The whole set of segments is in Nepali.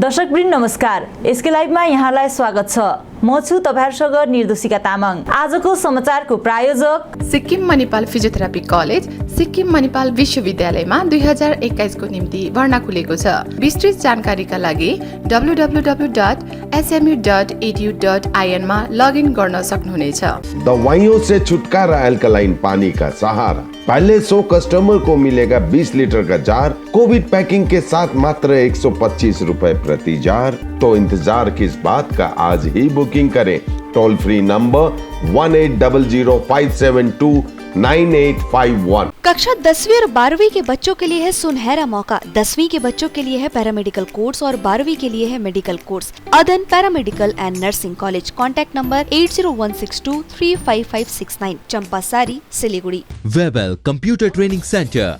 दर्शकवृन्द नमस्कार। एसके लाइभमा यहाँलाई स्वागत छ। म छु तपाईहरुसँग निर्दोषिका तामाङ। आजको समाचारको प्रायोजक सिक्किम मणिपाल फिजियोथेरापी कलेज सिक्किम मणिपाल विश्वविद्यालयमा 2021 को निम्ति भर्ना खुलेको छ। विस्तृत जानकारीका लागि www.smu.edu.in मा लगइन गर्न सक्नुहुनेछ। दवाइयों से छुटकारा अल्कलाइन पानी का सहारा। पहले 100 कस्टमर को मिलेगा 20 लीटर का जार, कोविड पैकिंग के साथ मात्र 125 रुपए प्रति जार। तो इंतजार किस बात का, आज ही बुकिंग करें। Toll free number 180057298851। कक्षा 10वीं और 12वीं के बच्चों के लिए है सुनहरा मौका। 10वीं के बच्चों के लिए है पैरामेडिकल कोर्स और 12वीं के लिए है मेडिकल कोर्स। अदन paramedical and nursing college. Contact number 8016235569, Champasari, Siliguri. Webel computer training centre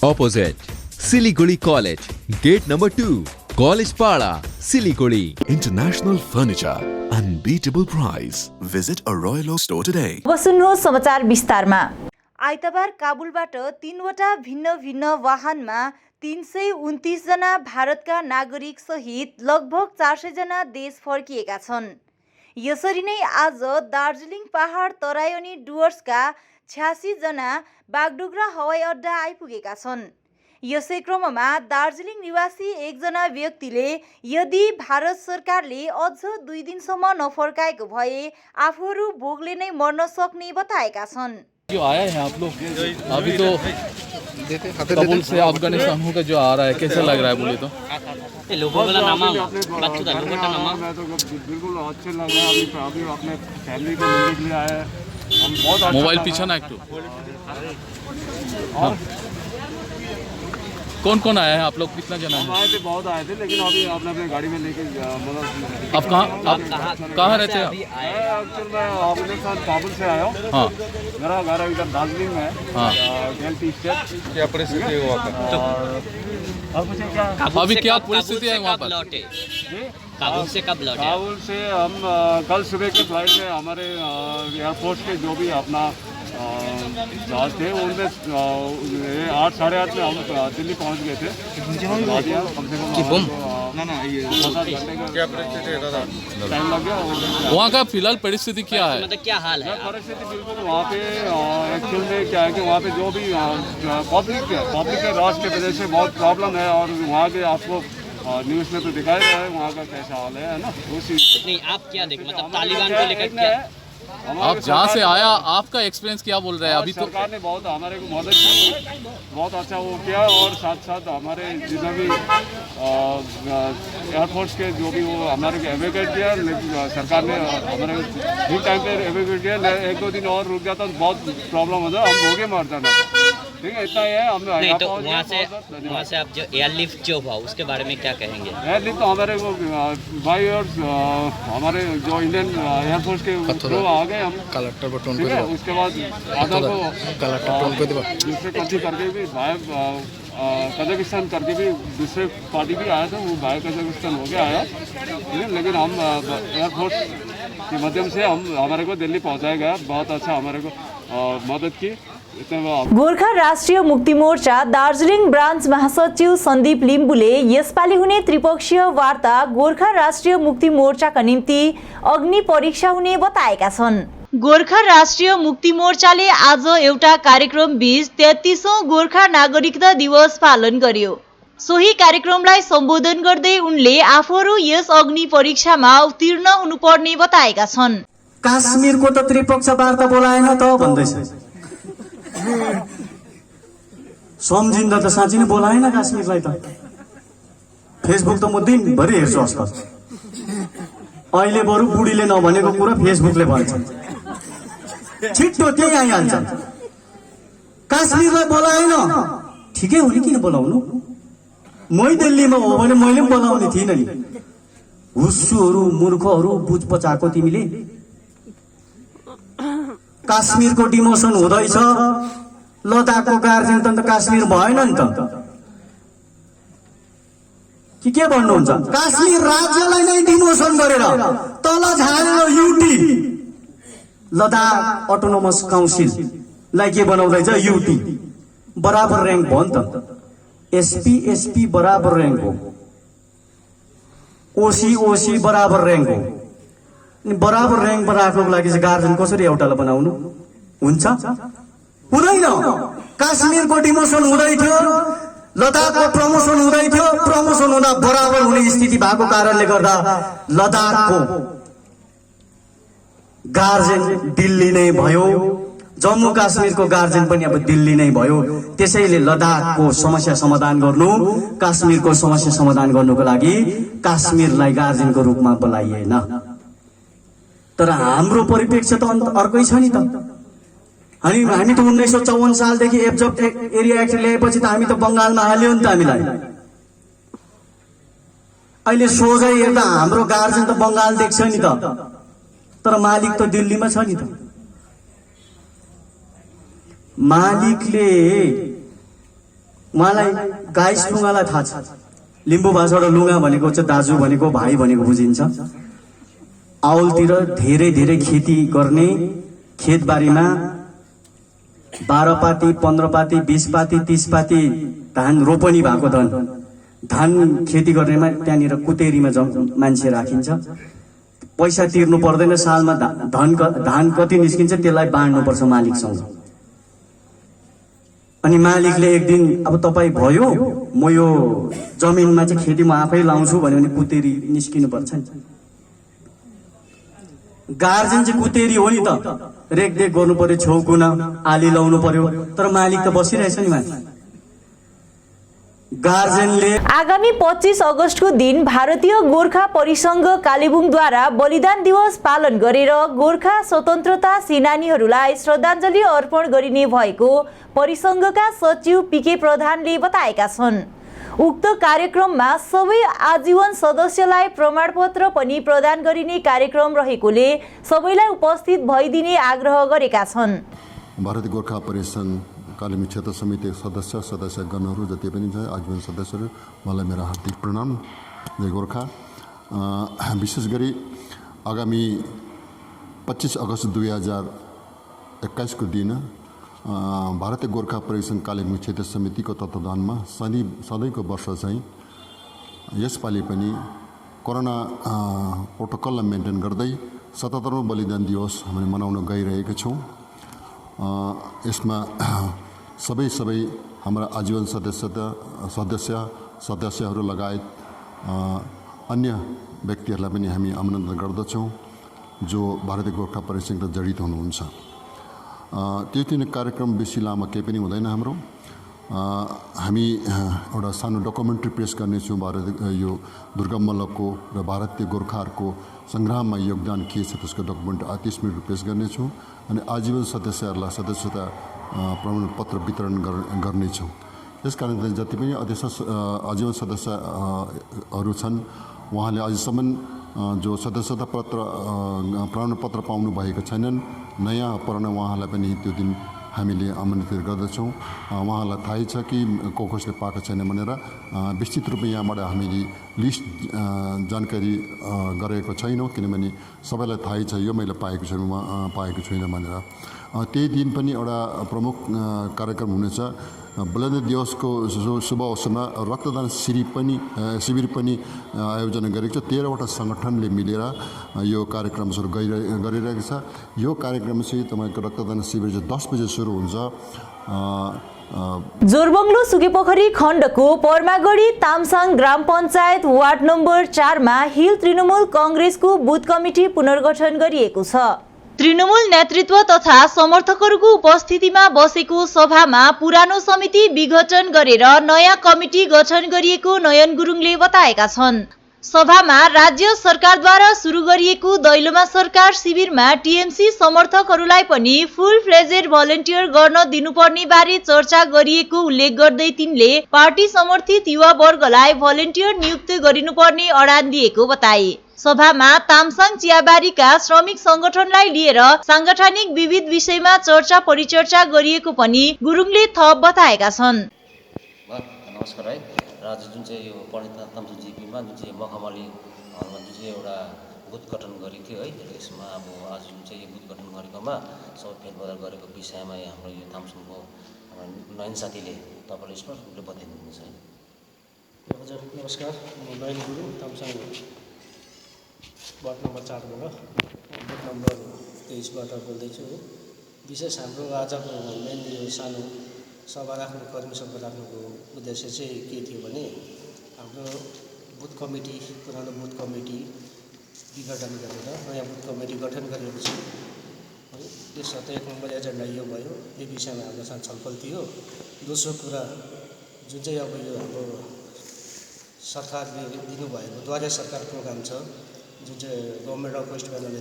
opposite Siliguri college, gate number 2, college Para, Siliguri. International Furniture, unbeatable price. Visit a Royal Oak store today. अब सुन्नुहोस् समाचार विस्तारमा। आइतबार काबुलबाट 3वटा भिन्न भिन्न वाहनमा 329 जना भारतका नागरिक सहित लगभग 400 जना देश फर्किएका छन्। यसरी नै आज दार्जिलिङ पहाड तराई अनि डुवर्सका 86 जना बागडोगरा हवाई अड्डा आइपुगेका छन्। यसै क्रममा दार्जिलिङ निवासी एकजना व्यक्तिले यदि भारत सरकारले अझ 2 दिनसम्म नफर्काएको भए आफूहरू भोगले नै मर्न सक्ने बताएका छन्। जो आया है आप लोग अभी तो काबुल से अफगानिस्तान होकर जो आ रहा है, कैसा लग रहा है बोले तो? लोगों का नाम बच्चों का लोगों का नाम मैं तो बिल्कुल अच्छे लग रहा है। अभी अपने फैमिली को मिलने के लिए आए हैं हम। बहुत अच्छा मोबाइल पीछा ना एक तो। कौन कौन आया है आप लोग, कितना जना है? आए थे, बहुत आए थे, लेकिन अभी आपने अपने गाड़ी में लेके मतलब। आप कहाँ रहते हैं? एक्चुअल मैं अफगानिस्तान काबुल से आया हूँ। हाँ, मेरा घर इधर दार्जिलिंग में है। हाँ। क्या परिस्थिति है वहाँ पर? अभी क्या परिस्थिति है वहाँ पर? काबुल से कब लौटे? काबुल से हम कल सुबह की फ्लाइट में हमारे एयरफोर्स के जो भी अपना जहाज थे उनमें 8 साढ़े 8 में हम दिल्ली पहुंच गए थे। कम से कम क्या परिस्थिति है दादा? टाइम लग गया। वहाँ का फिलहाल परिस्थिति क्या है? मतलब क्या हाल है? परिस्थिति बिल्कुल वहाँ पे एक्चुअल में क्या है कि वहाँ पे जो भी पब्लिक के रश के वजह से बहुत प्रॉब्लम है। और वहाँ के आपको न्यूज़ में तो दिखाई रहा है वहाँ का कैसा हाल है ना। उसी नहीं, आप क्या देख मतलब तालिबान को लेकर क्या? आप जहाँ से आया आपका एक्सपीरियंस क्या बोल रहे हैं? अभी तो सरकार ने बहुत हमारे को मदद की, बहुत अच्छा वो किया। और साथ साथ हमारे जितना भी एयरफोर्स के जो भी वो हमारे को एवेक्यूएट किया, सरकार ने हमारे ठीक टाइम पे एवेक्यूएट किया। 1-2 दिन और रुक जाता तो बहुत प्रॉब्लम होता, हम भोगे मर जाना। ठीक है, इतना ही है। हमने नहीं तो वहाँ से आप जो एयरलिफ्ट जो हुआ उसके बारे में क्या कहेंगे? एयरलिफ्ट तो हमारे को भाई और हमारे जो इंडियन एयरफोर्स के थ्रू आ गए हम। कलेक्टर को टोन कर उसके बाद आधा को कलेक्टर टोन कर दूसरे कंट्री करके भी भाई कजाकिस्तान करके भी दूसरे पार्टी भी आया था, वो भाई कजाकिस्तान हो गया आया। ठीक है, लेकिन हम एयरफोर्स के माध्यम से हमारे को दिल्ली पहुँचाया गया। बहुत अच्छा हमारे को मदद की। गोर्खा राष्ट्रिय मुक्ति मोर्चा दार्जिलिङ ब्रान्च महासचिव सन्दीप लिम्बुले यसपालि हुने त्रिपक्षीय वार्ता गोर्खा राष्ट्रिय मुक्ति मोर्चाका निम्ति अग्नि परीक्षा हुने बताएका छन्। गोर्खा राष्ट्रिय मुक्ति मोर्चाले आज एउटा कार्यक्रम बीच 33औं गोर्खा नागरिकता दिवस पालन गर्यो। सोही कार्यक्रमलाई सम्बोधन गर्दै उनले आफूहरू यस अग्नि परीक्षामा उत्तीर्ण हुनुपर्ने बताएका छन्। काश्मीरको त त्रिपक्ष वार्ता बोलाएन त भन्दैछ। सम्झिँदा त साँच्चै नै बोलाएन काश्मीरलाई त। फेसबुक त म दिनभरि हेर्छु अस्ता। अहिले बरु बुढीले नभनेको कुरा फेसबुकले भन्छ, छिट्टो त्यही आइहाल्छ। काश्मीरलाई बोलाएन, ठिकै हो नि, किन बोलाउनु? मै दिल्लीमा हो भने मैले पनि बोलाउने थिइनँ नि। हुस्सुहरू मूर्खहरू बुझ पचाएको तिमीले। काश्मीरको डिमोसन हुँदैछ, लद्दाखको गार्जियन त काश्मीर भएन नि त। के भन्नुहुन्छ? काश्मीर राज्यलाई नै डिमोसन गरेर तल झारेर युटी, लद्दाख अटोनोमस काउन्सिललाई के बनाउँदैछ? युटी बराबर र्याङ्क भयो नि त। एसपी बराबर र्याङ्क हो। ओसी बराबर र्याङ्क हो। अनि बराबर र्याङ्कमा राख्नको लागि चाहिँ गार्जियन कसरी एउटालाई बनाउनु हुन्छ? हुँदैन। काश्मीरको डिमोसन हुँदै थियो, लद्दाखको प्रमोसन हुँदै थियो, प्रमोसन हुँदा बराबर हुने स्थिति भएको कारणले गर्दा लद्दाखको गार्जियन दिल्ली नै भयो, जम्मू काश्मीरको गार्जियन पनि अब दिल्ली नै भयो। त्यसैले लद्दाखको समस्या समाधान गर्नु, काश्मीरको समस्या समाधान गर्नुको लागि काश्मीरलाई गार्जियनको रूपमा बोलाइएन। तर हाम्रो परिप्रेक्ष्य त अर्कै छ नि त। हामी त 1954 सालदेखि एब्जर्भ एरिया एक्ट ल्याएपछि त हामी त बङ्गालमा हाल्यो नि त हामीलाई। अहिले सोझै हेर्दा हाम्रो गार्जियन त बङ्गाल देख्छ नि त, तर मालिक त दिल्लीमा छ नि त। मालिकले उहाँलाई गाइस लुगालाई थाहा छ। लिम्बू भाषाबाट लुगा भनेको चाहिँ दाजु भनेको, भाइ भनेको बुझिन्छ। आउलतिर धेरै धेरै खेती गर्ने, खेतबारीमा 12 पाती 15 पाती 20 पाती 30 पाती धान रोपनी भएको धान खेती गर्नेमा त्यहाँनिर कुतेरीमा मान्छे राखिन्छ। पैसा तिर्नु पर्दैन, सालमा धान कति निस्किन्छ त्यसलाई बाँड्नुपर्छ मालिकसँग। अनि मालिकले एक दिन अब तपाईँ भयो, म यो जमिनमा चाहिँ खेती म आफै लाउँछु भन्यो भने कुतेरी निस्किनु पर्छ नि। गार्जियन चाहिँ कुतेरी हो नि त, रेखदेख गर्नु पर्यो, छेउकुना आली लाउनु पर्यो, तर मालिक त बसिरहेछ नि माथि। गार्जियनले आगामी 25 अगस्तको दिन भारतीय गोर्खा परिसंघ कालेबुङद्वारा बलिदान दिवस पालन गरेर गोर्खा स्वतन्त्रता सेनानीहरूलाई श्रद्धाञ्जली अर्पण गरिने भएको परिसंघका सचिव पीके प्रधानले बताएका छन्। उक्त कार्यक्रममा सबै आजीवन सदस्यलाई प्रमाणपत्र पनि प्रदान गरिने कार्यक्रम रहेकोले सबैलाई उपस्थित भइदिने आग्रह गरेका छन्। भारतीय गोर्खा परिसंघ कालेबुङ क्षेत्र समिति सदस्यगणहरू जति पनि छ आजीवन सदस्यहरू, मलाई मेरो हार्दिक प्रणाम। जय गोर्खा। विशेष गरी आगामी 25 अगस्त 2021 को दिन भारतीय गोर्खा परिसंघ कालेबुङ क्षेत्र समितिको तत्वावधानमा सधैँको वर्ष चाहिँ यसपालि पनि कोरोना प्रोटोकललाई मेन्टेन गर्दै 77औं बलिदान दिवस हामीले मनाउन गइरहेका छौँ। यसमा सबै हाम्रा आजीवन सदस्यहरू लगायत अन्य व्यक्तिहरूलाई पनि हामी आमन्त्रण गर्दछौँ जो भारतीय गोर्खा परिसंघले जडित हुनुहुन्छ। त्यो दिन कार्यक्रम बेसी लामो केही पनि हुँदैन हाम्रो। हामी एउटा सानो डकुमेन्ट्री पेश गर्नेछौँ यो दुर्गा मल्लको र भारतीय गोर्खाहरूको सङ्ग्राममा योगदान के छ त्यसको डकुमेन्ट 30 मिनट पेश गर्नेछौँ। अनि आजीवन सदस्यहरूलाई सदस्यता प्रमाणपत्र वितरण गर्नेछौँ। यस कारणले जति पनि आजीवन सदस्यहरू छन् उहाँले अझसम्म जो सदस्यता प्रमाणपत्र पाउनु भएको छैनन्, नयाँ पुरानो उहाँलाई पनि त्यो दिन हामीले आमन्त्रित गर्दछौँ। उहाँलाई थाहै छ कि कसले पाएको छैन भनेर विस्तृत रूपमा यहाँबाट हामीले लिस्ट जानकारी गरेको छैनौँ, किनभने सबैलाई थाहै छ यो मैले पाएको छुइनँ भनेर। त्यही दिन पनि एउटा प्रमुख कार्यक्रम हुनेछ। बलिदान दिवसको शुभ अवसरमा रक्तदान शिविर पनि आयोजना गरेको छ। 13वटा सङ्गठनले मिलेर यो कार्यक्रम सुरु गरिरहेको छ। यो कार्यक्रम चाहिँ तपाईँको रक्तदान शिविर चाहिँ 10 बजे सुरु हुन्छ। जोरबङ्गलो सुकेपोखरी खण्डको पर्मागढी तामसाङ ग्राम पञ्चायत वार्ड नम्बर 4 मा हिल तृणमूल कांग्रेसको बुथ कमिटी पुनर्गठन गरिएको छ। तृणमूल नेतृत्व तथा समर्थकहरूको उपस्थितिमा बसेको सभामा पुरानो समिति विघटन गरेर नयाँ कमिटी गठन गरिएको नयन गुरुङले बताएका छन्। सभामा राज्य सरकारद्वारा सुरु गरिएको दैलोमा सरकार शिविरमा टीएमसी समर्थकहरूलाई पनि फुल फ्लेजेड भलन्टियर गर्न दिनुपर्ने बारे चर्चा गरिएको उल्लेख गर्दै तिनले पार्टी समर्थित युवा वर्गलाई भलन्टियर नियुक्त गरिनुपर्ने अडान दिएको बताए। सभामा तामसाङ चियाबारीका श्रमिक संगठनलाई लिएर सांगठनिक विविध विषयमा चर्चा परिचर्चा गरिएको पनि गुरुङले थप बताएका छन्। नमस्कार है। आज जुन चाहिँ यो पण्डित तामसाङ जिपीमा जुन चाहिँ मखमली हलमा जुन चाहिँ एउटा बुथ गठन गरेको थियो है, यसमा अब आज जुन चाहिँ यो बुथ गठन गरेकोमा सबै फेरबदल गरेको विषयमा हाम्रो यो तामसाङको नयन साथीले तपाईँले स्पष्ट रूपले बताइदिनुहुन्छ। हजुर नमस्कार, म नयन गुरुङ तामसाङ वार्ड नम्बर 4 बाट बुथ नम्बर 23 बाट बोल्दैछु। विशेष हाम्रो आजको मेन यो सानो सभा राख्नु कर्मी सभा राख्नुको उद्देश्य चाहिँ के थियो भने हाम्रो बुथ कमिटी पुरानो बुथ कमिटी विघटन गरेर नयाँ बुथ कमिटी गठन गरेको छ है। त्यसर्थ 1 नम्बर एजेन्डा यो भयो, यो विषयमा हाम्रो साथ छलफल थियो। दोस्रो कुरा जुन चाहिँ अब यो हाम्रो सरकारले दिनुभएको द्वारे सरकार प्रोग्राम छ, जुन चाहिँ गभर्मेन्ट अफ वेस्ट बेङ्गलले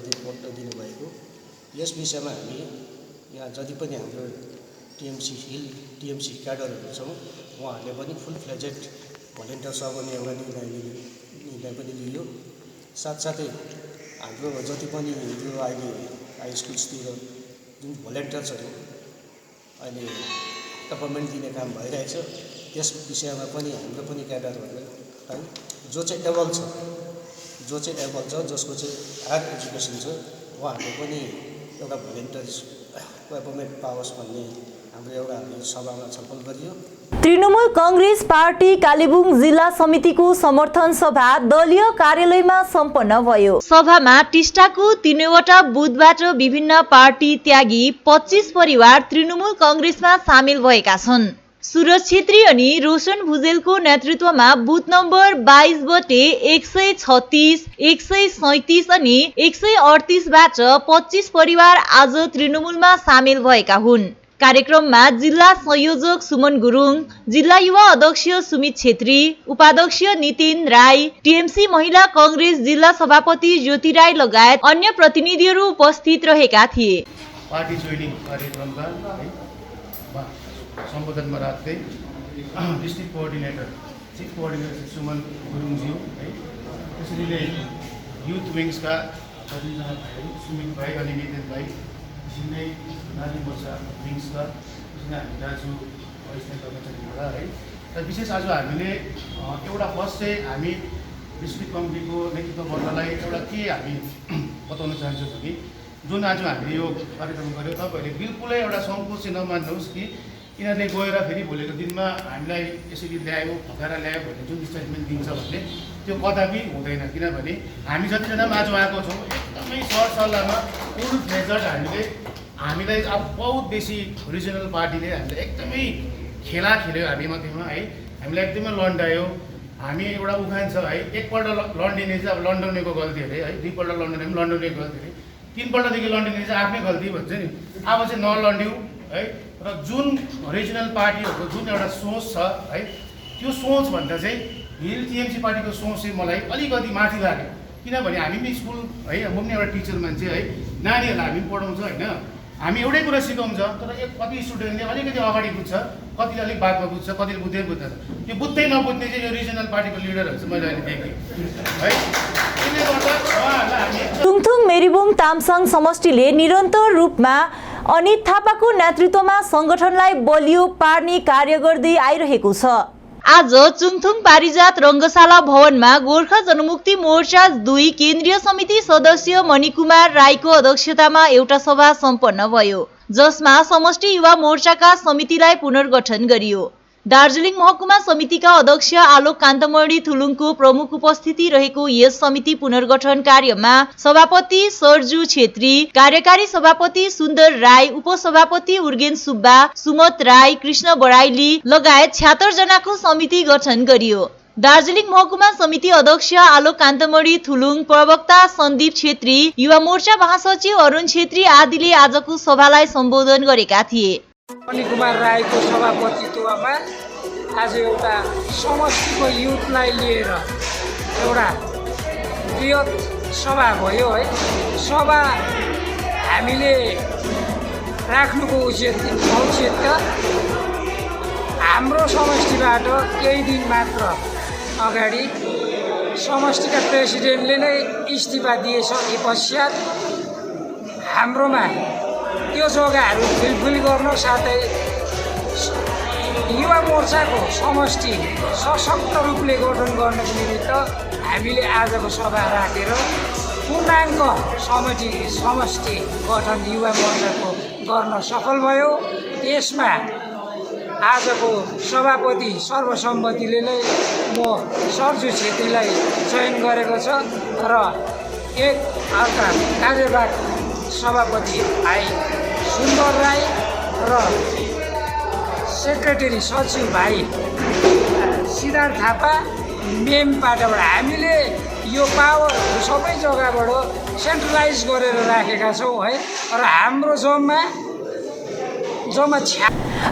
दिनुभएको, यस विषयमा हामी यहाँ जति पनि हाम्रो टिएमसी क्याडरहरू छौँ उहाँहरूले पनि फुल फ्लेजेड भलिन्टियर सबैले एउटा निर्णय पनि लियो। साथसाथै हाम्रो जति पनि यो अहिले हाई स्कुल्सतिर जुन भलिन्टियर्सहरू अहिले गभर्मेन्ट दिने काम भइरहेछ, त्यस विषयमा पनि हाम्रो पनि क्याडरहरूलाई जो चाहिँ एबल छ जसको चाहिँ हायर एजुकेसन छ उहाँहरूले पनि एउटा भलिन्टियर्स गभर्मेन्ट पावर्स भन्ने हाम्रो एउटा सभामा छलफल गरियो। तृणमूल कांग्रेस पार्टी कालेबुङ जिल्ला समितिको समर्थन सभा दलीय कार्यालयमा सम्पन्न भयो। सभामा टिस्टाको 3वटा बुथबाट विभिन्न पार्टी त्यागी 25 परिवार तृणमूल कांग्रेसमा सामेल भएका छन्। सूरज छेत्री अनि रोशन भुजेलको नेतृत्वमा बुथ नम्बर 22 बटे 136, 137 अनि 138 बाट 25 परिवार आज तृणमूलमा सामेल भएका हुन्। कार्यक्रममा जिल्ला संयोजक सुमन गुरुङ, जिल्ला युवा अध्यक्ष सुमित छेत्री, उपाध्यक्ष नितिन राई, टिएमसी महिला कांग्रेस जिल्ला सभापति ज्योति राई लगायत अन्य प्रतिनिधिहरू उपस्थित रहेका थिए। पार्टी जोइनिङ कार्यक्रमका सम्बोधनमा राख्दै district coordinator chief coordinator Suman गुरुङज्यू है, त्यसरी नै युथ विङ्सका कतिजना भाइहरू सुमित भाइ अनि नितिन भाइ, त्यसरी नै नारी मोर्चा विङ्सका त्यसरी हामी दाजु वरिष्ठ कर्मचारीबाट है। र विशेष आज हामीले एउटा फर्स्ट चाहिँ हामी डिस्ट्रिक्ट कमिटीको नेतृत्व गर्नलाई एउटा के हामी बताउन चाहन्छौँ भने जुन आज हामीले यो कार्यक्रम गऱ्यौँ, तपाईँहरूले बिल्कुलै एउटा सङ्कोच नमान्नुहोस् कि यिनीहरूले गएर फेरि भोलिको दिनमा हामीलाई यसरी ल्यायो फकाएर ल्यायो भन्ने जुन स्टेटमेन्ट दिन्छ भने त्यो कदापि हुँदैन। किनभने हामी जतिजना पनि आज आएको छौँ एकदमै सरसल्लाहमा फुल फ्लेजड हामीलाई अब बहुत बेसी रिजनल पार्टीले हामीलाई एकदमै खेला खेल्यो हामी मध्येमा है, हामीलाई एकदमै लन्डायो। हामी एउटा उखान छ है, एकपल्ट लन्डिने चाहिँ अब लन्डनेको गल्ती अरे है, दुईपल्ट लन्डने पनि लन्डनेको गल्ती अरे, 3पल्टदेखि लन्डिने चाहिँ आफ्नै गल्ती भन्छ नि। अब चाहिँ नलन्ड्यौँ है। र जुन रिजनल पार्टीहरूको जुन एउटा सोच छ है, त्यो सोचभन्दा चाहिँ हिल टिएमसी पार्टीको सोच चाहिँ मलाई अलिकति माथि लाग्यो। किनभने हामी पनि स्कुल है, म पनि एउटा टिचर मान्छे है, नानीहरूलाई हामी पढाउँछ होइन, हामी एउटै कुरा सिकाउँछ, तर कति स्टुडेन्टले अलिकति अगाडि बुझ्छ, कतिले अलिक बादमा बुझ्छ, कतिले बुझ्दै बुझ्दैन। त्यो बुझ्दै नबुझ्ने चाहिँ यो रिजनल पार्टीको लिडरहरू चाहिँ मैले अहिले देखेँ है। त्यसले गर्दा उहाँहरूलाई हामी चुङथुङ मेरीबुङ तामसाङ समष्टिले निरन्तर रूपमा अनित थापाको नेतृत्वमा संगठनलाई बलियो पार्ने कार्य गर्दै आइरहेको छ। आज चुङथुङ पारिजात रङ्गशाला भवनमा गोर्खा जनमुक्ति मोर्चा 2 केन्द्रीय समिति सदस्य मणिकुमार राईको अध्यक्षतामा एउटा सभा सम्पन्न भयो, जसमा समष्टि युवा मोर्चाका समितिलाई पुनर्गठन गरियो। दार्जिलिङ महकुमा समितिका अध्यक्ष आलोक कान्तमणि थुलुङको प्रमुख उपस्थिति रहेको यस समिति पुनर्गठन कार्यमा सभापति सरजु छेत्री, कार्यकारी सभापति सुन्दर राई, उपसभापति उर्गेन सुब्बा, सुमत राई, कृष्ण बराइली लगायत 76 जनाको समिति गठन गरियो। दार्जिलिङ महकुमा समिति अध्यक्ष आलोक कान्तमणि थुलुङ, प्रवक्ता सन्दीप छेत्री, युवा मोर्चा महासचिव अरुण छेत्री आदिले आजको सभालाई सम्बोधन गरेका थिए। मणिकुमार राईको सभापतित्वमा आज एउटा समष्टिको युथलाई लिएर एउटा बृहत सभा भयो है। सभा हामीले राख्नुको औचित्य हाम्रो समष्टिबाट केही दिन मात्र अगाडि समष्टिका प्रेसिडेन्टले नै इस्तिफा दिएसके पश्चात हाम्रोमा त्यो जग्गाहरू फिलफिल गर्न साथै युवा मोर्चाको समष्टि सशक्त रूपले गठन गर्नको निमित्त हामीले आजको सभा राखेर पूर्णाङ्ग समष्टि गठन युवा मोर्चाको गर्न सफल भयो। यसमा आजको सभापति सर्वसम्मतिले नै म सरजु छेत्रीलाई चयन गरेको छ र एक अर्का कार्यवाहक सभापति भाइ सुन्दर राई र सेक्रेटरी सचिव भाइ सिद्धार्थ थापा मेमपाटाबाट हामीले यो पावर सबै जग्गाबाट सेन्ट्रलाइज गरेर राखेका छौँ है र हाम्रो जम्मा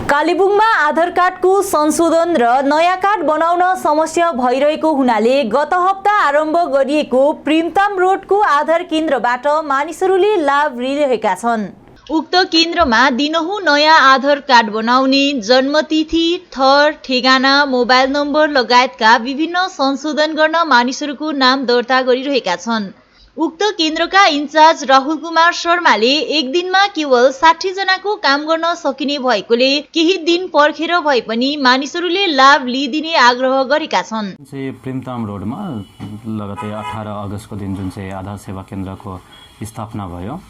कालेबुङमा आधार कार्डको संशोधन र नयाँ कार्ड बनाउन समस्या भइरहेको हुनाले गत हप्ता आरम्भ गरिएको प्रिमताम रोडको आधार केन्द्रबाट मानिसहरूले लाभ लिइरहेका छन्। उक्त केन्द्रमा दिनहुँ नयाँ आधार कार्ड बनाउने, जन्मतिथि, थर, ठेगाना, मोबाइल नम्बर लगायतका विभिन्न संशोधन गर्न मानिसहरूको नाम दर्ता गरिरहेका छन्। उक्त केन्द्रका इन्चार्ज राहुल कुमार शर्माले एक दिनमा केवल 60 जनाको काम गर्न सकिने भएकोले केही दिन पर्खेर भए पनि मानिसहरूले लाभ लिइदिने आग्रह गरेका छन्। प्रिमताम रोडमा लगतै 18 अगस्तको दिन जुन चाहिँ आधार सेवा केन्द्रको स्थापना भयो,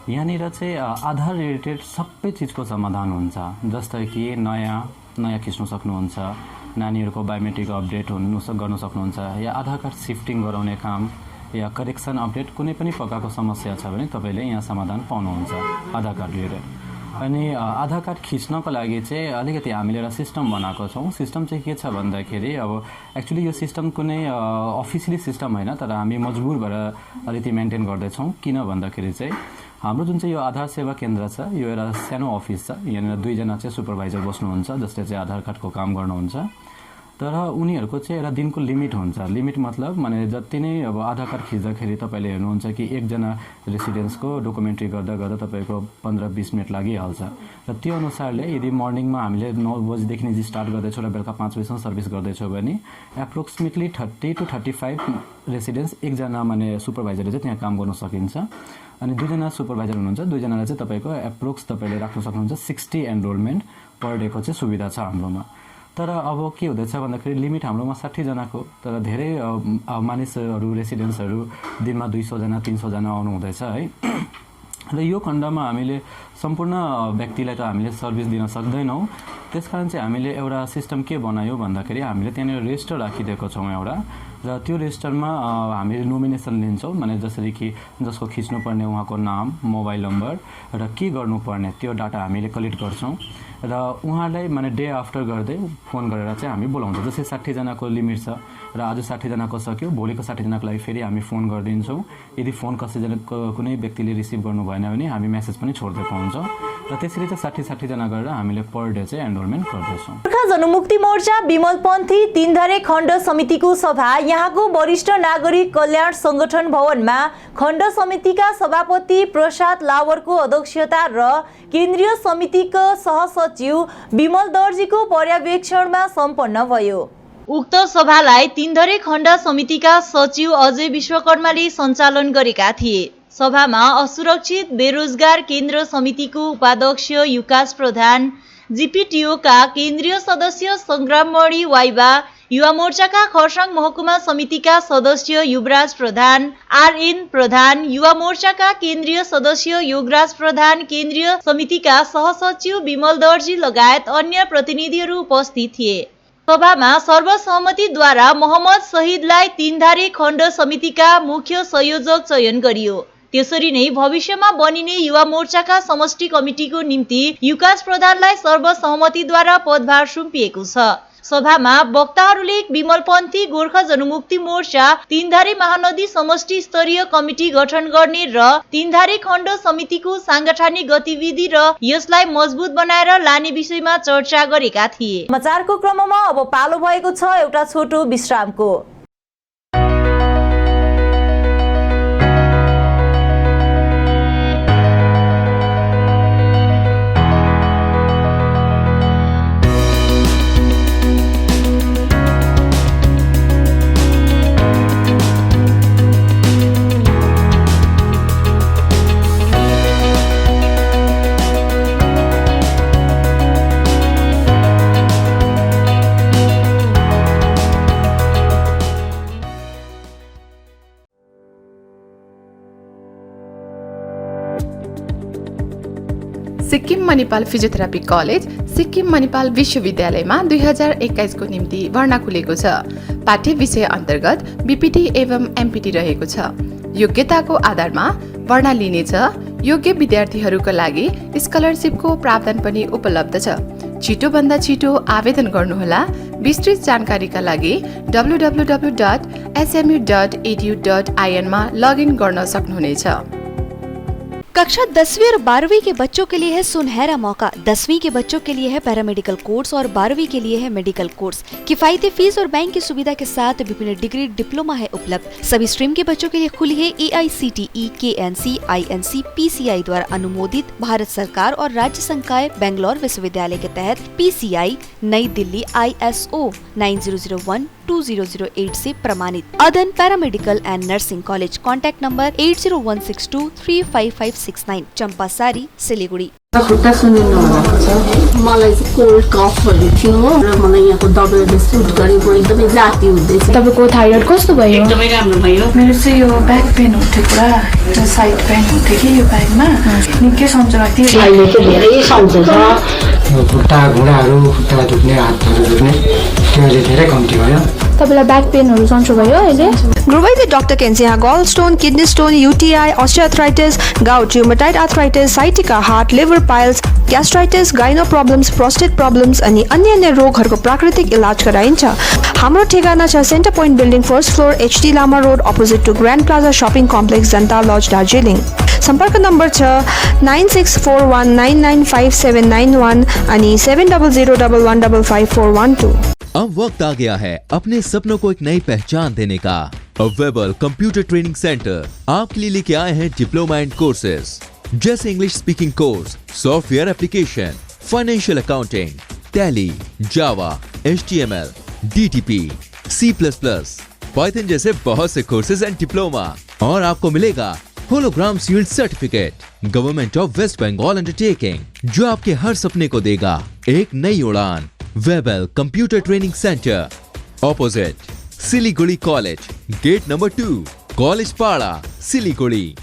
यहाँनिर चाहिँ आधार रिलेटेड सबै चिजको समाधान हुन्छ। जस्तै कि नयाँ खिच्न सक्नुहुन्छ, नानीहरूको बायोमेट्रिक अपडेट गर्न सक्नुहुन्छ, या आधार कार्ड सिफ्टिङ गराउने काम या करेक्सन अपडेट कुनै पनि प्रकारको समस्या छ भने तपाईँले यहाँ समाधान पाउनुहुन्छ आधार कार्ड रिलेटेड। अनि आधार कार्ड खिच्नको लागि चाहिँ अलिकति हामीले एउटा सिस्टम बनाएको छौँ। सिस्टम चाहिँ के छ भन्दाखेरि अब एक्चुअली यो सिस्टम कुनै अफिसियली सिस्टम होइन, तर हामी मजबुर भएर अलिकति मेन्टेन गर्दैछौँ। किन भन्दाखेरि चाहिँ हाम्रो जुन चाहिँ यो आधार सेवा केन्द्र छ यो एउटा सानो अफिस छ। यहाँनिर 2 जना चाहिँ सुपरभाइजर बस्नुहुन्छ जसले चाहिँ आधार कार्डको काम गर्नुहुन्छ। तर उनीहरूको चाहिँ एउटा दिनको लिमिट हुन्छ। लिमिट मतलब माने जति नै अब आधार कार्ड खिच्दाखेरि तपाईँले हेर्नुहुन्छ कि एकजना रेसिडेन्सको डकुमेन्ट्री गर्दा गर्दा तपाईँको 15-20 मिनट लागिहाल्छ। र त्यो अनुसारले यदि मर्निङमा हामीले 9 बजीदेखि स्टार्ट गर्दैछौँ र बेलुका 5 बजीसम्म सर्भिस गर्दैछौँ भने एप्रोक्सिमेटली 30 to 35 रेसिडेन्स एकजना माने सुपरभाइजरले चाहिँ त्यहाँ काम गर्न सकिन्छ। अनि 2 जना सुपरभाइजर हुनुहुन्छ, 2 जनालाई चाहिँ तपाईँको एप्रोक्स तपाईँले राख्न सक्नुहुन्छ 60 एनरोलमेन्ट पर डेको चाहिँ सुविधा छ हाम्रोमा। तर अब के हुँदैछ भन्दाखेरि लिमिट हाम्रोमा 60 जनाको, तर धेरै मानिसहरू रेसिडेन्सहरू दिनमा 200 जना 300 जना आउनु हुँदैछ है। र यो खण्डमा हामीले सम्पूर्ण व्यक्तिलाई त हामीले सर्भिस दिन सक्दैनौँ। त्यसकारण चाहिँ हामीले एउटा सिस्टम के बनायौँ भन्दाखेरि हामीले त्यहाँनिर रेजिस्टर राखिदिएको छौँ एउटा, र त्यो रेजिस्टरमा हामीले नोमिनेसन लिन्छौँ। माने जसरी कि जसको खिच्नुपर्ने उहाँको नाम, मोबाइल नम्बर र के गर्नुपर्ने त्यो डाटा हामीले कलेक्ट गर्छौँ र उहाँलाई माने डे आफ्टर गर्दै फोन गरेर चाहिँ हामी बोलाउँछौँ। जस्तै 60 जनाको लिमिट छ र आज 60 जनाको सक्यो, भोलिको 60 जनाको लागि फेरि हामी फोन गरिदिन्छौँ। यदि फोन कसैजनाको कुनै व्यक्तिले रिसिभ गर्नु भएन भने हामी मेसेज पनि छोडिदिएको हुन्छौँ र त्यसरी चाहिँ 60 जना गरेर हामीले पर डे चाहिँ एनरोलमेन्ट गर्दैछौँ। गोर्खा जनमुक्ति मोर्चा विमलपन्थी तीनधारे खण्ड समितिको सभा यहाँको वरिष्ठ नागरिक कल्याण संगठन भवनमा खण्ड समितिका सभापति प्रसाद लावरको अध्यक्षता र केन्द्रीय समितिको सहसचिव विमल दर्जीको पर्यवेक्षणमा सम्पन्न भयो। उक्त सभालाई तीनधारे खण्ड समितिका सचिव अजय विश्वकर्माले सञ्चालन गरेका थिए। सभामा असुरक्षित बेरोजगार केन्द्र समितिको उपाध्यक्ष युकास प्रधान, जीपीटीओका केन्द्रीय सदस्य संग्राममणि वाइबा, युवा मोर्चाका खरसाङ महकुमा समितिका सदस्य युवराज प्रधान, आरएन प्रधान, युवा मोर्चाका केन्द्रीय सदस्य योगराज प्रधान, केन्द्रीय समितिका सहसचिव विमल दर्जी लगायत अन्य प्रतिनिधिहरू उपस्थित थिए। सभामा सर्वसहमतिद्वारा मोहम्मद शहीदलाई तीनधारे खण्ड समितिका मुख्य संयोजक चयन गरियो। त्यसरी नै भविष्यमा बनिने युवा मोर्चाका समष्टि कमिटीको निम्ति युकास प्रधानलाई सर्वसहमतिद्वारा पदभार सुम्पिएको छ। सभामा वक्ताहरूले विमलपन्थी गोर्खा जनमुक्ति मोर्चा तीनधारे महानदी समष्टि स्तरीय कमिटी गठन गर्ने र तीनधारे खण्ड समितिको सांगठनिक गतिविधि र यसलाई मजबुत बनाएर लाने विषयमा चर्चा गरेका थिए। समाचारको क्रममा अब पालो भएको छ एउटा छोटो विश्रामको। सिक्किम मणिपाल फिजियोथेरापी कलेज सिक्किम मणिपाल विश्वविद्यालयमा 2021 को निम्ति भर्ना खुलेको छ। पाठ्य विषय अन्तर्गत बीपीटी एवं एमपीटी रहेको छ। योग्यताको आधारमा भर्ना लिनेछ। योग्य विद्यार्थीहरूका लागि स्कलरसिपको प्रावधान पनि उपलब्ध छ। छिटोभन्दा छिटो आवेदन गर्नुहोला। विस्तृत जानकारीका लागि www.smu.edu.in मा लगइन गर्न सक्नुहुनेछ। कक्षा 10वीं और 12वीं के बच्चों के लिए है सुनहरा मौका। 10वीं के बच्चों के लिए है पैरामेडिकल कोर्स और 12वीं के लिए है मेडिकल कोर्स। किफायती फीस और बैंक की सुविधा के साथ विभिन्न डिग्री डिप्लोमा है उपलब्ध। सभी स्ट्रीम के बच्चों के लिए खुली है AICTE, KNC, INC, PCI द्वारा अनुमोदित भारत सरकार और राज्य संकाय बेंगलोर विश्वविद्यालय के तहत PCI नई दिल्ली ISO 9001-2008 से प्रमाणित। अदन paramedical and nursing college. Contact number 8016235569, Champasari, Siliguri. खुट्टा सुनिनु भएको छ। मलाई चाहिँ कोल्ड कफहरू थियो र मलाई यहाँको दबाईले सुट गरेको एकदमै जाती हुँदैछ। तपाईको थाइरोइड कस्तो भयो? एकदमै राम्रो भयो। मेरो चाहिँ यो ब्याक पेन हुन्थ्यो पुरा, साइड पेन हुन्थ्यो कि यो ब्याकमा निकै सन्चो लाग्थ्यो। अहिले चाहिँ धेरै सन्चो छ। खुट्टा घुँडाहरू, खुट्टा दुख्ने, हातहरू दुख्ने त्यो धेरै कम्ती भयो। तपाईलाई ब्याक पेनहरू सन्चो भयो अहिले? Guruvai Dr. Kensia gallstone, kidney stone, UTI, osteoarthritis, gout, rheumatoid arthritis, sciatica, heart, liver piles, gastritis, gyno problems, prostate problems अनि अन्य रोगहरूको प्राकृतिक इलाज गराइन्छ। हाम्रो ठेगाना छ centre point building first floor HD Lama road opposite to grand plaza shopping complex Janata lodge Darjeeling. सम्पर्क नम्बर छ 9641995791 अनि 7001155412। अब वक्त आ गया है अपने सपनों को एक नई पहचान देने का। वेबल कंप्यूटर ट्रेनिंग सेंटर आपके लिए लेके आए हैं डिप्लोमा एंड कोर्सेज जैसे English speaking course, software application, financial accounting, Tally, Java, HTML, DTP, C++, Python जैसे बहुत से कोर्सेज एंड डिप्लोमा। और आपको मिलेगा hologram sealed certificate government of West Bengal undertaking, जो आपके हर सपने को देगा एक नई उड़ान। Webel computer training centre, opposite Siliguri college, gate number 2, college Para, Siliguri.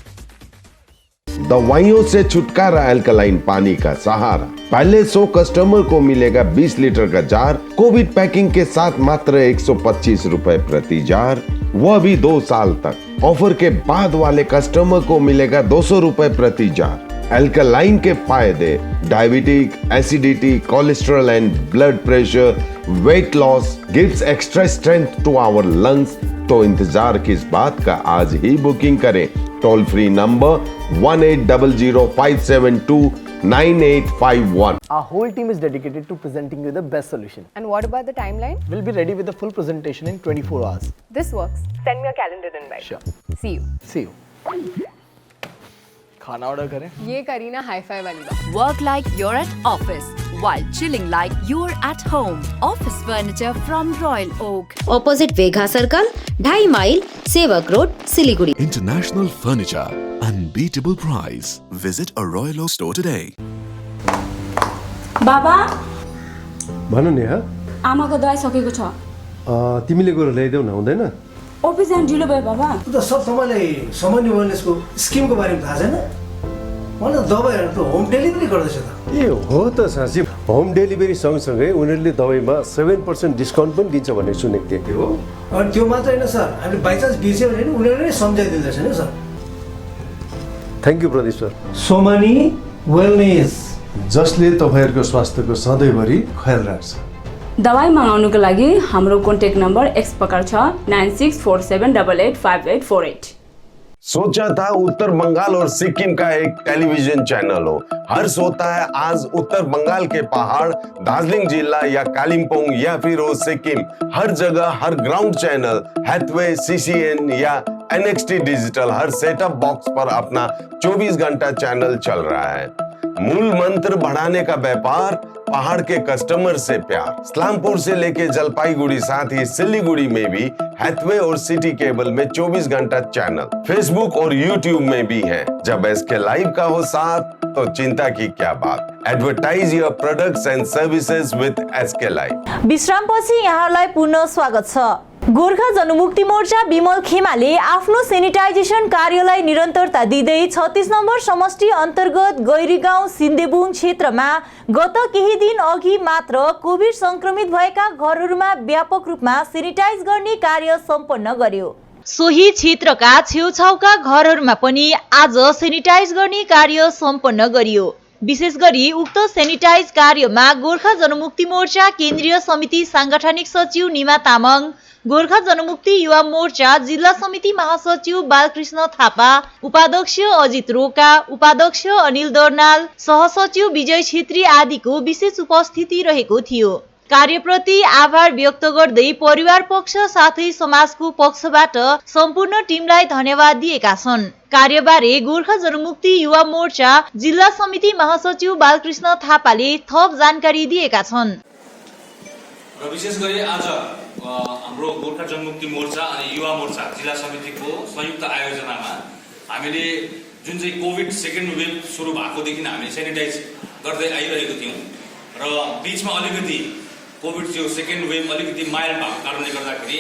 दवाइयों से छुटकारा अल्कलाइन पानी का सहारा। पहले 100 कस्टमर को मिलेगा 20 लीटर का जार, कोविड पैकिंग के साथ मात्र 125 रुपए प्रति जार, वह भी 2 साल तक। ऑफर के बाद वाले कस्टमर को मिलेगा 200 रुपए प्रति जार। अल्कलाइन के फायदे diabetic, acidity, cholesterol and blood pressure, weight loss, gives extra strength to our lungs. तो इंतजार किस बात का, आज ही बुकिंग करें। Toll free number 180057298851. Our whole team is dedicated to presenting you the best solution. And what about the timeline? We'll be ready with the full presentation in 24 hours. This works. Send me a calendar invite. Sure. See you. See you. खाना ऑर्डर करें? ये करी ना हाई-फाई वाली बात। Work like you're at office while chilling like you're at home. Office furniture from Royal Oak. Opposite Vegha Circle, 2.5 mile, Sevak Road, Siliguri. International furniture, unbeatable price. Visit a Royal Oak store today. बाबा भन नि हा आमाको दबाई सकेको छ। तिमीले गएर ल्याइदेऊ न, हुँदैन? अफिस जान ढिलो भयो बाबा। त सब तपाईँलाई सामान्य वेलनेसको स्किमको बारेमा थाहा छैन? मलाई दबाईहरू त होम डेलिभरी गर्दैछ त। ए हो त साँच्ची, होम डेलिभरी सँगसँगै उनीहरूले दबाईमा 7% डिस्काउन्ट पनि दिन्छ भन्ने सुनेको थिएँ। के हो? अनि त्यो मात्र होइन सर, हामीले बाइचान्स बिर्स्यो भने उनीहरूले नै सम्झाइदिँदैछ नि sir. Thank you Pradeep sir. Somani wellness, जसले तपाईँहरूको स्वास्थ्यको सधैँभरि ख्याल राख्छ। दबाई मगाउनुको लागि हाम्रो कन्ट्याक्ट नम्बर एक्स प्रकार छ 9647885848। सोचा था उत्तर बंगाल और सिक्किम का एक टेलीविजन चैनल हो। हर सोता है आज उत्तर बंगाल के पहाड़, दार्जिलिंग जिला या कालिम्पोंग या फिर हो सिक्किम, हर जगह हर ग्राउंड चैनल हैथवे, CCN या NXT डिजिटल हर सेटअप बॉक्स पर अपना 24 घंटा चैनल चल रहा है। मूल मंत्र बढ़ाने का व्यापार, पहाड़ के कस्टमर से प्यार। इस्लामपुर से लेके जलपाईगुड़ी साथ ही सिलीगुड़ी में भी हैथवे और सिटी केबल में 24 घंटा चैनल, फेसबुक और यूट्यूब में भी है। जब SK लाइव का हो साथ तो चिंता की क्या बात। Advertise your products and services with SK live. विश्रामपछि यहाँलाई पुनः स्वागत छ। गोर्खा जनमुक्ति मोर्चा विमल खेमाले आफ्नो सेनिटाइजेसन कार्यलाई निरन्तरता दिँदै 36 नम्बर समष्टि अन्तर्गत गैरीगाउँ सिन्देबुङ क्षेत्रमा गत केही दिन अघि मात्र कोभिड संक्रमित भएका घरहरूमा व्यापक रूपमा सेनिटाइज गर्ने कार्य सम्पन्न गर्यो। सोही क्षेत्रका छेउछाउका घरहरूमा पनि आज सेनिटाइज गर्ने कार्य सम्पन्न गरियो। विशेष गरी उक्त सेनिटाइज कार्यमा गोर्खा जनमुक्ति मोर्चा केन्द्रीय समिति सांगठनिक सचिव निमा तामाङ, गोर्खा जनमुक्ति युवा मोर्चा जिल्ला समिति महासचिव बालकृष्ण थापा, उपाध्यक्ष अजित रोका, उपाध्यक्ष अनिल दर्नाल, सहसचिव विजय छेत्री आदिको विशेष उपस्थिति रहेको थियो। कार्यप्रति आभार व्यक्त गर्दै परिवार पक्ष साथै समाजको पक्षबाट सम्पूर्ण टिमलाई धन्यवाद दिएका छन्। कार्यबारे गोर्खा जनमुक्ति युवा मोर्चा जिल्ला समिति महासचिव बालकृष्ण थापाले थप जानकारी दिएका छन्। र विशेष गरी आज हाम्रो गोर्खा जनमुक्ति मोर्चा अनि युवा मोर्चा जिल्ला समितिको संयुक्त आयोजनामा हामीले जुन चाहिँ कोभिड सेकेन्ड वेभ सुरु भएकोदेखि हामीले सेनिटाइज गर्दै आइरहेको थियौँ र बीचमा अलिकति कोभिड त्यो सेकेन्ड वेभ अलिकति माइल्ड भएको कारणले गर्दाखेरि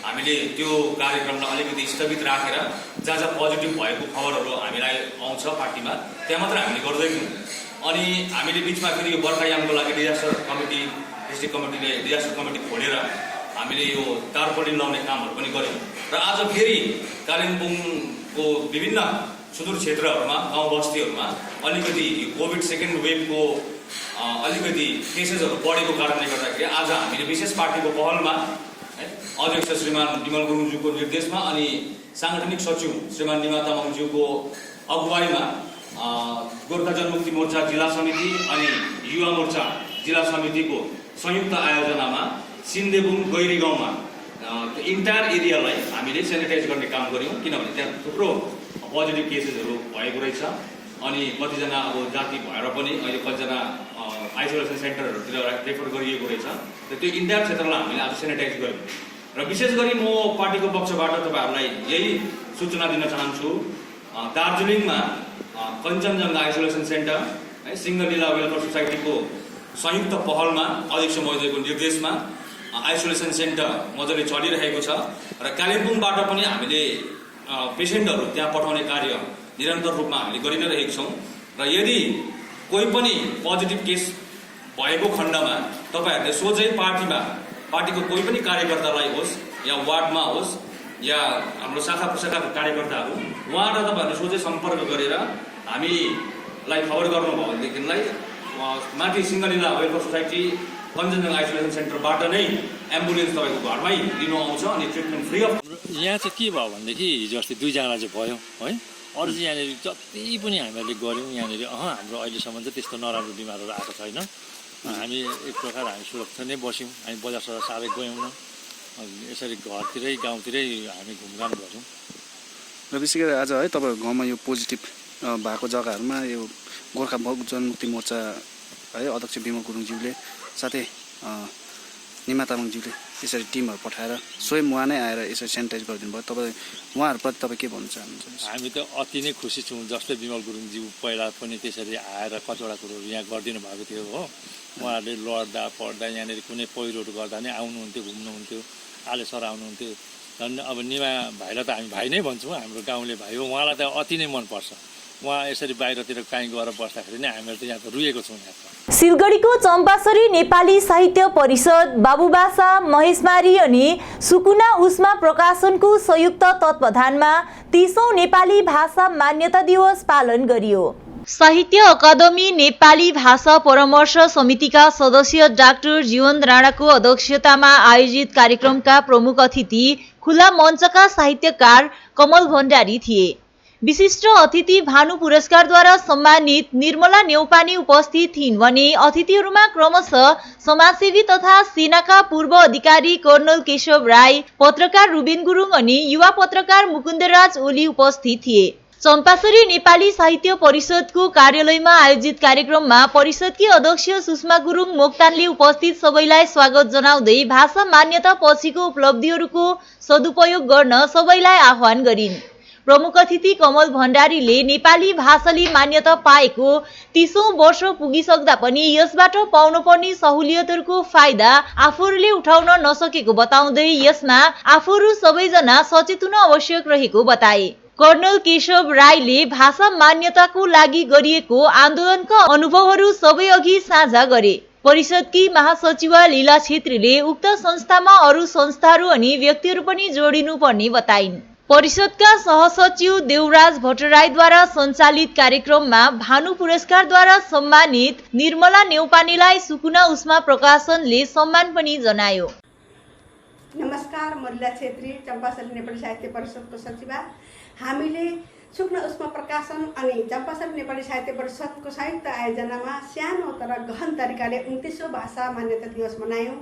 हामीले त्यो कार्यक्रमलाई अलिकति स्थगित राखेर जहाँ जहाँ पोजिटिभ भएको खबरहरू हामीलाई आउँछ पार्टीमा त्यहाँ मात्र हामीले गर्दैछौँ। अनि हामीले बिचमा फेरि यो बर्खायामको लागि डिजास्टर कमिटी डिस्ट्रिक्ट कमिटीले डिजास्टर कमिटी खोलेर हामीले यो टारपोलिन लाउने कामहरू पनि गऱ्यौँ र आज फेरि कालिम्पोङको विभिन्न सुदूर क्षेत्रहरूमा गाउँ बस्तीहरूमा अलिकति कोभिड सेकेन्ड वेभको अलिकति केसेसहरू बढेको कारणले गर्दाखेरि आज हामीले विशेष पार्टीको पहलमा अध्यक्ष श्रीमान विमल गुरुङज्यूको निर्देशमा अनि सांगठनिक सचिव श्रीमान निमा तामाङज्यूको अगुवाईमा गोर्खा जनमुक्ति मोर्चा जिल्ला समिति अनि युवा मोर्चा जिल्ला समितिको संयुक्त आयोजनामा सिन्देबुङ गैरी गाउँमा इन्टायर एरियालाई हामीले सेनिटाइज गर्ने काम गऱ्यौँ। किनभने त्यहाँ थुप्रो पोजिटिभ केसेसहरू भएको रहेछ अनि कतिजना अब जाति भएर पनि अहिले कतिजना आइसोलेसन सेन्टरहरूतिर रेफर गरिएको रहेछ र त्यो इन्टायर क्षेत्रलाई हामीले आज सेनिटाइज गऱ्यौँ। र विशेष गरी म पार्टीको पक्षबाट तपाईँहरूलाई यही सूचना दिन चाहन्छु, दार्जिलिङमा कञ्चनजङ्घा आइसोलेसन सेन्टर सिङ्गल लीला वेलफेयर सोसाइटीको संयुक्त पहलमा अध्यक्ष महोदयको निर्देशमा आइसोलेसन सेन्टर मजाले चलिरहेको छ र कालिम्पोङबाट पनि हामीले पेसेन्टहरू त्यहाँ पठाउने कार्य निरन्तर रूपमा हामीले गरि नै रहेका छौँ र यदि कोही पनि पोजिटिभ केस भएको खण्डमा तपाईँहरूले सोझै पार्टीको कोही पनि कार्यकर्तालाई होस् या वार्डमा होस् या हाम्रो शाखा प्रशाखाका कार्यकर्ताहरू उहाँलाई तपाईँहरूले सोझै सम्पर्क गरेर हामीलाई खबर गर्नुभयो भनेदेखिलाई माथि Singalila welfare society Kanchenjunga isolation सेन्टरबाट नै एम्बुलेन्स तपाईँको घरमै लिनु आउँछ अनि ट्रिटमेन्ट फ्री अफ। यहाँ चाहिँ के भयो भनेदेखि हिजो अस्ति 2 जना चाहिँ भयो है, अरू चाहिँ यहाँनिर जति पनि हामीले गऱ्यौँ यहाँनिर हाम्रो अहिलेसम्म चाहिँ त्यस्तो नराम्रो बिमारहरू आएको छैन। हामी एक प्रकार हामी सुरक्षा नै बस्यौँ, हामी बजार सजार साह्रै गयौँ न, यसरी घरतिरै गाउँतिरै हामी घुमघाम गऱ्यौँ। र विशेष गरी आज है तपाईँको गाउँमा यो पोजिटिभ भएको जग्गाहरूमा यो गोर्खा जनमुक्ति मोर्चा है अध्यक्ष विमल गुरुङज्यूले साथै निमा तामाङज्यूले यसरी टिमहरू पठाएर स्वयं उहाँ नै आएर यसरी सेनिटाइज गरिदिनु भयो। तपाईँ उहाँहरूप्रति तपाईँ के भन्न चाहनुहुन्छ? हामी त अति नै खुसी छौँ। जस्तै विमल गुरुङज्यू पहिला पनि त्यसरी आएर कतिवटा कुरोहरू यहाँ गरिदिनु भएको थियो हो, उहाँहरूले लड्दा पढ्दा यहाँनिर कुनै पहिरोहरू गर्दा नै आउनुहुन्थ्यो, घुम्नुहुन्थ्यो, आले सर आउनुहुन्थ्यो। झन् अब निमा भाइलाई त हामी भाइ नै भन्छौँ, हाम्रो गाउँले भाइ हो, उहाँलाई त अति नै मनपर्छ। उहाँ यसरी बाहिरतिर काहीँ गएर बस्दाखेरि नै हामीहरू त यहाँ त रुएको छौँ। यहाँ सिलगढीको चम्पासरी नेपाली साहित्य परिषद, बाबुबासा, महेशमारी अनि सुकुना उस्मा प्रकाशनको संयुक्त तत्वावधानमा 30औं नेपाली भाषा मान्यता दिवस पालन गरियो। साहित्य अकादमी नेपाली भाषा परामर्श समितिका सदस्य डाक्टर जीवन राणाको अध्यक्षतामा आयोजित कार्यक्रमका प्रमुख अतिथि खुला मञ्चका साहित्यकार कमल भण्डारी थिए। विशिष्ट अतिथि भानु पुरस्कारद्वारा सम्मानित निर्मला नेउपाने उपस्थित थिइन् भने अतिथिहरूमा क्रमशः समाजसेवी तथा सेनाका पूर्व अधिकारी कर्नल केशव राई, पत्रकार रुबिन गुरुङ अनि युवा पत्रकार मुकुन्दराज ओली उपस्थित थिए। चम्पासरी नेपाली साहित्य परिषदको कार्यालयमा आयोजित कार्यक्रममा परिषदकी अध्यक्ष सुषमा गुरुङ मोक्तानले उपस्थित सबैलाई स्वागत जनाउँदै भाषा मान्यता पछिको उपलब्धिहरूको सदुपयोग गर्न सबैलाई आह्वान गरिन्। प्रमुख अतिथि कमल भण्डारीले नेपाली भाषाले मान्यता पाएको 30औं वर्ष पुगिसक्दा पनि यसबाट पाउनुपर्ने सहुलियतहरूको फाइदा आफूहरूले उठाउन नसकेको बताउँदै यसमा आफूहरू सबैजना सचेत हुन आवश्यक रहेको बताए। कर्नल केशव राईले भाषा मान्यताको लागि गरिएको आन्दोलनका अनुभवहरू सबै अघि साझा गरे। परिषदकी महासचिवा लीला छेत्रीले उक्त संस्थामा अरू संस्थाहरू अनि व्यक्तिहरू पनि जोडिनुपर्ने बताइन्। परिषदका सहसचिव देवराज भट्टराईद्वारा सञ्चालित कार्यक्रममा भानु पुरस्कारद्वारा सम्मानित निर्मला नेउपानेलाई सुकुना उष्मा प्रकाशनले सम्मान पनि जनायो। नमस्कार, म लीला छेत्री, चम्पासरी नेपाली साहित्य परिषदको सचिवा। हामीले सुकुना उष्मा प्रकाशन अनि चम्पासरी नेपाली साहित्य परिषदको संयुक्त आयोजनामा सानो तर गहन तरिकाले 29औं भाषा मान्यता दिवस मनायौँ।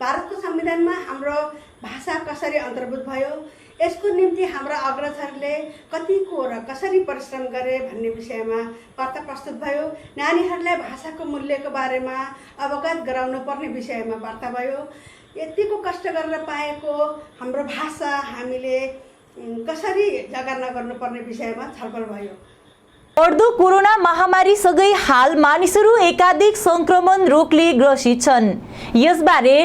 भारतको संविधानमा हाम्रो भाषा कसरी अन्तर्भूत भयो, यसको निम्ति हाम्रा अग्रजहरूले कतिको र कसरी परिश्रम गरे भन्ने विषयमा वार्ता प्रस्तुत भयो। नानीहरूलाई भाषाको मूल्यको बारेमा अवगत गराउनु पर्ने विषयमा वार्ता भयो। यतिको कष्ट गरेर पाएको हाम्रो भाषा हामीले कसरी जगर्ना गर्नुपर्ने विषयमा छलफल भयो। बढ्दो कोरोना महामारी सँगै हाल मानिसहरू एकाधिक संक्रमण रोगले ग्रसित छन्। यसबारे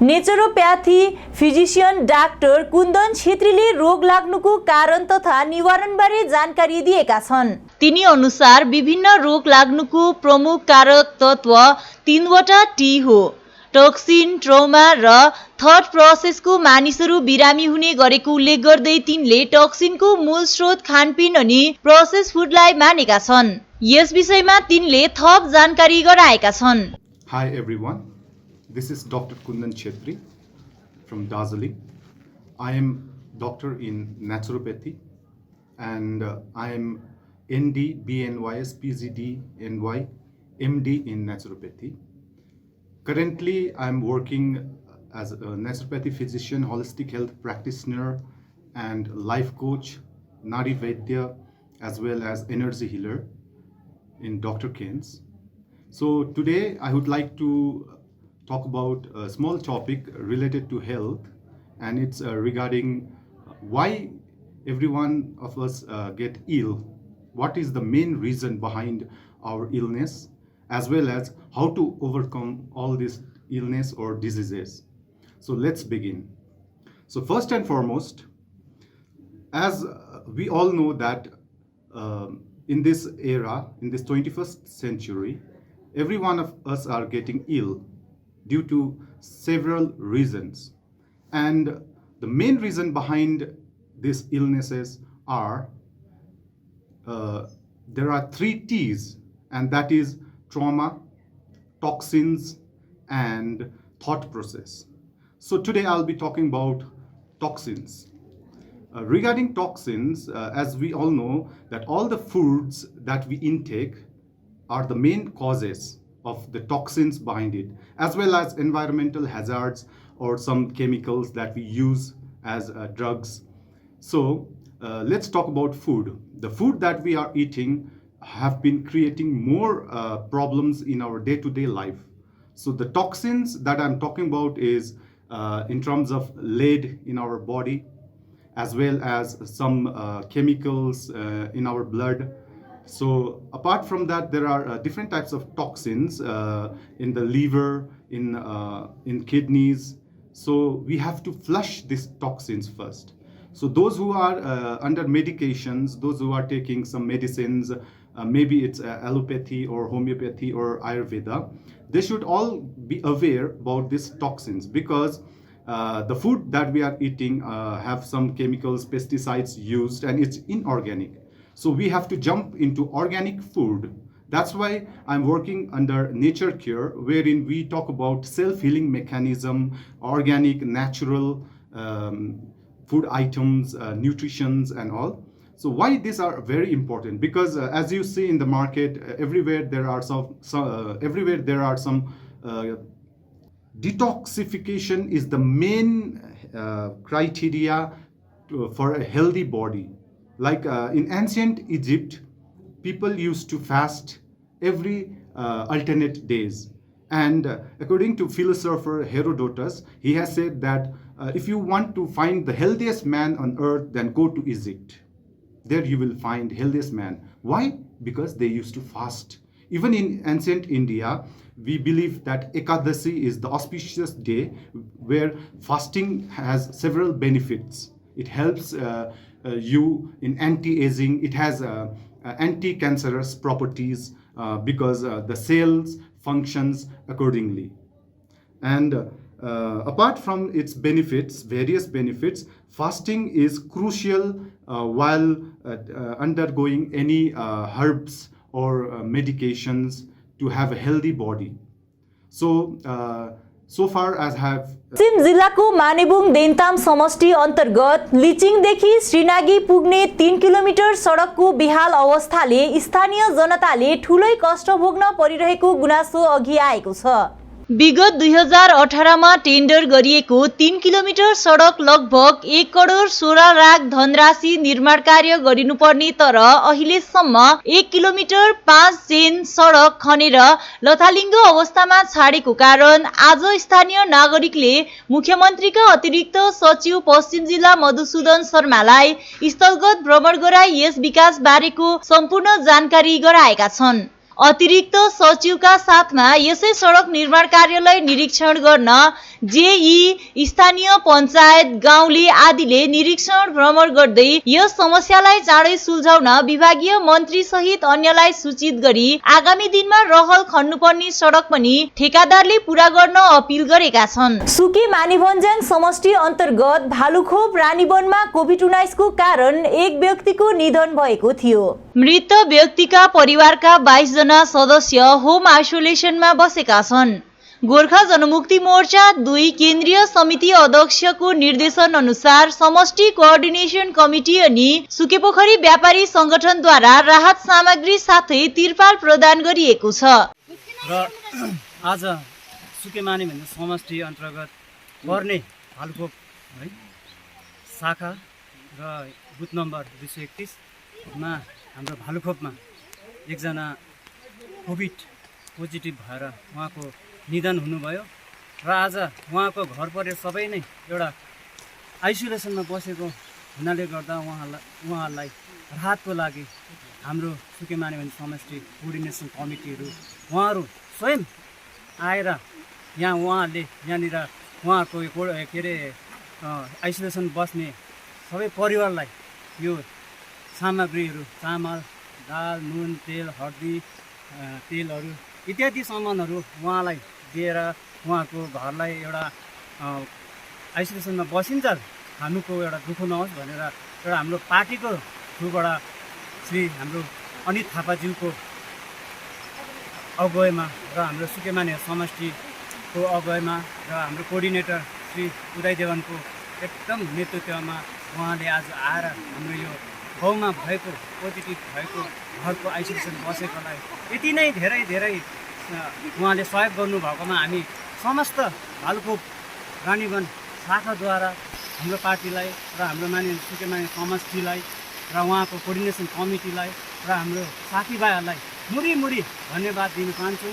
नेचुरोप्याथी फिजिशियन डाक्टर कुन्दन छेत्रीले रोग लाग्नुको कारण तथा निवारणबारे जानकारी दिएका छन्। तिनी अनुसार विभिन्न रोग लाग्नुको प्रमुख कारक तत्व 3वटा टी हो। टोक्सिन, ट्रोमा र थट प्रोसेसको मानिसहरू बिरामी हुने गरेको उल्लेख गर्दै तिनले टोक्सिनको मूल स्रोत खानपिन अनि प्रोसेस फुडलाई मानेका छन्। यस विषयमा तिनले थप जानकारी गराएका छन्। Hi everyone, this is Dr. Kundan Chetri from Darjeeling. I am doctor in naturopathy and I am ND, BNYS, PGD, NY, MD in naturopathy. Currently, I am working as a naturopathy physician, holistic health practitioner, and life coach, Nadi Vaidya, as well as energy healer in Dr. Kens. So today, I would like to talk about a small topic related to health, and it's regarding why every one of us get ill. What is the main reason behind our illness, as well as how to overcome all this illness or diseases. So let's begin. So first and foremost, as we all know that in this era, in this 21st century, every one of us are getting ill due to several reasons. And the main reason behind these illnesses are, there are 3 T's, and that is trauma, toxins, and thought process. So today I'll be talking about toxins. Regarding toxins, as we all know that all the foods that we intake are the main causes of the toxins behind it, as well as environmental hazards or some chemicals that we use as drugs. So let's talk about food. The food that we are eating have been creating more problems in our day-to-day life. So the toxins that I'm talking about is in terms of lead in our body, as well as some chemicals in our blood. So apart from that, there are different types of toxins in the liver, in kidneys. So we have to flush these toxins first. So those who are under medications, those who are taking some medicines, maybe it's allopathy or homeopathy or Ayurveda, they should all be aware about these toxins, because the food that we are eating have some chemicals, pesticides used, and it's inorganic. So we have to jump into organic food. That's why I'm working under Nature Cure, wherein we talk about self-healing mechanism, organic, natural food items, nutritions, and all. So why these are very important? Because as you see in the market, everywhere there are some detoxification is the main criteria for a healthy body. Like in ancient Egypt, people used to fast every alternate days. And according to philosopher Herodotus, he has said that if you want to find the healthiest man on earth, then go to Egypt. There you will find healthiest man. Why? Because they used to fast. Even in ancient India, we believe that Ekadasi is the auspicious day where fasting has several benefits. It helps you in anti-aging. It has anti-cancerous properties because the cells functions accordingly. And apart from its benefits, various benefits, fasting is crucial while undergoing any herbs or medications to have a healthy body. So far as have पश्चिम जिल्लाको मानेबुङ देन्ताम समष्टि अन्तर्गत लिचिङदेखि श्रीनागी पुग्ने 3 किलोमिटर सडकको बेहाल अवस्थाले स्थानीय जनताले ठूलै कष्ट भोग्न परिरहेको गुनासो अघि आएको छ। विगत 2018 मा टेन्डर गरिएको 3 किलोमिटर सडक लगभग 1 करोड 16 लाख धनराशि निर्माण कार्य गरिनुपर्ने तर अहिलेसम्म 1 किलोमिटर 5 चेन सडक खनेर लथालिङ्ग अवस्थामा छाडेको कारण आज स्थानीय नागरिकले मुख्यमन्त्रीका अतिरिक्त सचिव पश्चिम जिल्ला मधुसूदन शर्मालाई स्थलगत भ्रमण गराई यस विकास बारेको सम्पूर्ण जानकारी गराएका छन्। अतिरिक्त सचिवका साथमा यसै सडक निर्माण कार्यलाई निरीक्षण गर्न जेई स्थानीय पञ्चायत गाउँले आदिले निरीक्षण भ्रमण गर्दै यस समस्यालाई चाँडै सुल्झाउन विभागीय मन्त्री सहित अन्यलाई सूचित गरी आगामी दिनमा रहल खन्नुपर्ने सडक पनि ठेकादारले पूरा गर्न अपिल गरेका छन्। सुके मानिभन्ज्याङ समष्टि अन्तर्गत भालुखोप रानीवनमा कोभिड-19 को कारण एक व्यक्तिको निधन भएको थियो। मृत व्यक्तिका परिवारका 22 जना सदस्य होम आइसोलेसनमा बसेका छन्। गोर्खा जनमुक्ति मोर्चा 2 केन्द्रीय समिति अध्यक्षको निर्देशन अनुसार समष्टि कोअर्डिनेसन कमिटी अनि सुकेपोखरी व्यापारी संगठनद्वारा राहत सामग्री साथै तिरपाल प्रदान गरिएको छ। र आज सुकेमानी भन्ने समष्टि अन्तर्गत पर्ने भालुखोप है शाखा र बुथ नम्बर 231 मा हाम्रो भालुखोपमा एकजना कोभिड पोजिटिभ भएर उहाँको निधन हुनुभयो र आज उहाँको घर परिवार सबै नै एउटा आइसोलेसनमा बसेको हुनाले गर्दा उहाँहरूलाई राहतको लागि हाम्रो सुकेमानी भन्ने समष्टि कोअर्डिनेसन कमिटीहरू उहाँहरू स्वयं आएर यहाँ उहाँहरूले यहाँनिर उहाँहरूको के अरे आइसोलेसन बस्ने सबै परिवारलाई यो सामग्रीहरू चामल दाल नुन तेल हर्दी तेलहरू इत्यादि सामानहरू उहाँलाई दिएर उहाँको घरलाई एउटा आइसोलेसनमा बसिन्जेल खानुको एउटा दुःख नहोस् भनेर एउटा हाम्रो पार्टीको थ्रुबाट श्री हाम्रो अनित थापाज्यूको अगुवाईमा र हाम्रो सुकेमानी समष्टिको अगुवाईमा र हाम्रो कोअर्डिनेटर श्री उदय देवनको एकदम नेतृत्वमा उहाँले आज आएर हाम्रो यो गाउँमा भएको पोजिटिभ भएको घरको आइसोलेसन बसेकोलाई यति नै धेरै धेरै उहाँले सहयोग गर्नुभएकोमा हामी समस्त भालुखोप रानीवन शाखाद्वारा हाम्रो पार्टीलाई र हाम्रो माननीय सुकेमानी समष्टिलाई र उहाँको कोअर्डिनेसन कमिटीलाई र हाम्रो साथीभाइहरूलाई मुरी धन्यवाद दिन चाहन्छु।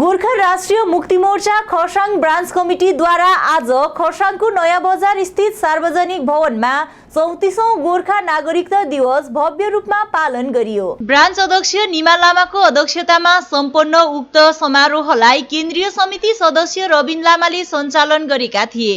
गोर्खा राष्ट्रिय मुक्ति मोर्चा खरसाङ ब्रान्च कमिटीद्वारा आज खरसाङको नयाँ बजार स्थित सार्वजनिक भवनमा 34औं गोर्खा नागरिकता दिवस भव्य रूपमा पालन गरियो। ब्रान्च अध्यक्ष निमा लामाको अध्यक्षतामा सम्पन्न उक्त समारोहलाई केन्द्रीय समिति सदस्य रबिन लामाले सञ्चालन गरेका थिए।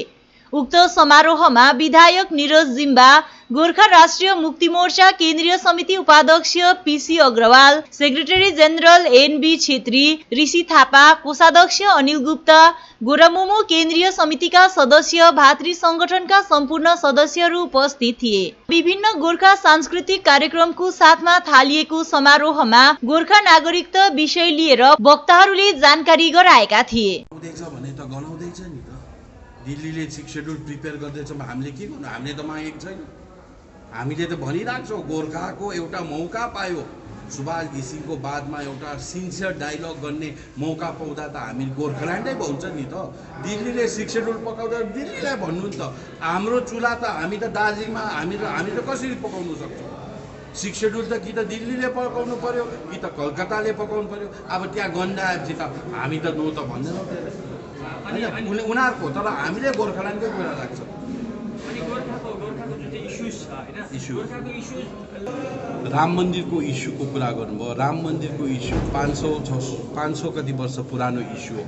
उक्त समारोहमा विधायक निरज जिम्बा, गोर्खा राष्ट्रिय मुक्ति मोर्चा केन्द्रीय समिति उपाध्यक्ष PC Agarwal, secretary general NB Chhetri, Rishi Thapa, कोषाध्यक्ष अनिल गुप्ता, गोरामोमो केन्द्रीय समितिका सदस्य, भातृ संगठनका सम्पूर्ण सदस्यहरू उपस्थित थिए। विभिन्न गोर्खा सांस्कृतिक कार्यक्रमको साथमा थालिएको समारोहमा गोर्खा नागरिकता विषय लिएर वक्ताहरूले जानकारी गराएका थिए। दिल्लीले 6 शेड्युल प्रिपेयर गर्दैछ, हामीले के गर्नु? हामीले त मागेको छैन। हामीले त भनिरहेको छौँ गोर्खाको एउटा मौका पायो, सुभाष घिसिङको बादमा एउटा सिन्सियर डायलग गर्ने मौका पाउँदा त हामी गोर्खाल्यान्डै भन्छ नि त। दिल्लीले 6 शेड्युल पकाउँदा दिल्लीलाई भन्नु नि त। हाम्रो चुला त हामी त दार्जिलिङमा हामी त कसरी पकाउनु सक्छौँ? 6 शेड्युल त कि त दिल्लीले पकाउनु पर्यो कि त कलकत्ताले पकाउनु पर्यो। अब त्यहाँ गन्ध आएपछि त हामी त नो त भन्दैनौँ उनीहरूको, तर हामीले गोर्खाल्यान्डकै कुरा लाग्छ। राम मन्दिरको इस्युको कुरा गर्नुभयो। राम मन्दिरको इस्यु 500 कति वर्ष पुरानो इस्यु हो।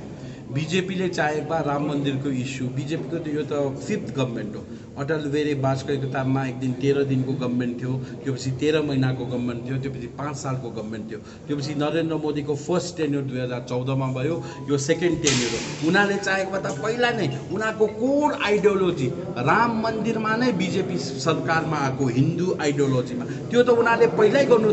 बिजेपीले चाहेको भए राम मन्दिरको इस्यु, बिजेपीको त यो त 5th गभर्मेन्ट हो, अटल बिहारी वाजपेयीको ताममा एक दिन 13 दिनको गभर्मेन्ट थियो, त्योपछि 13 महिनाको गभर्मेन्ट थियो, त्योपछि 5 सालको गभर्मेन्ट थियो, त्योपछि नरेन्द्र मोदीको फर्स्ट टेन्योर 2014मा भयो, यो सेकेन्ड टेन्योर हो। उनीहरूले चाहेको भए त पहिला नै उनीहरूको कोर आइडियोलोजी राम मन्दिरमा नै बिजेपी सरकारमा आएको हिन्दू आइडियोलोजीमा त्यो त उनीहरूले पहिल्यै गर्नु।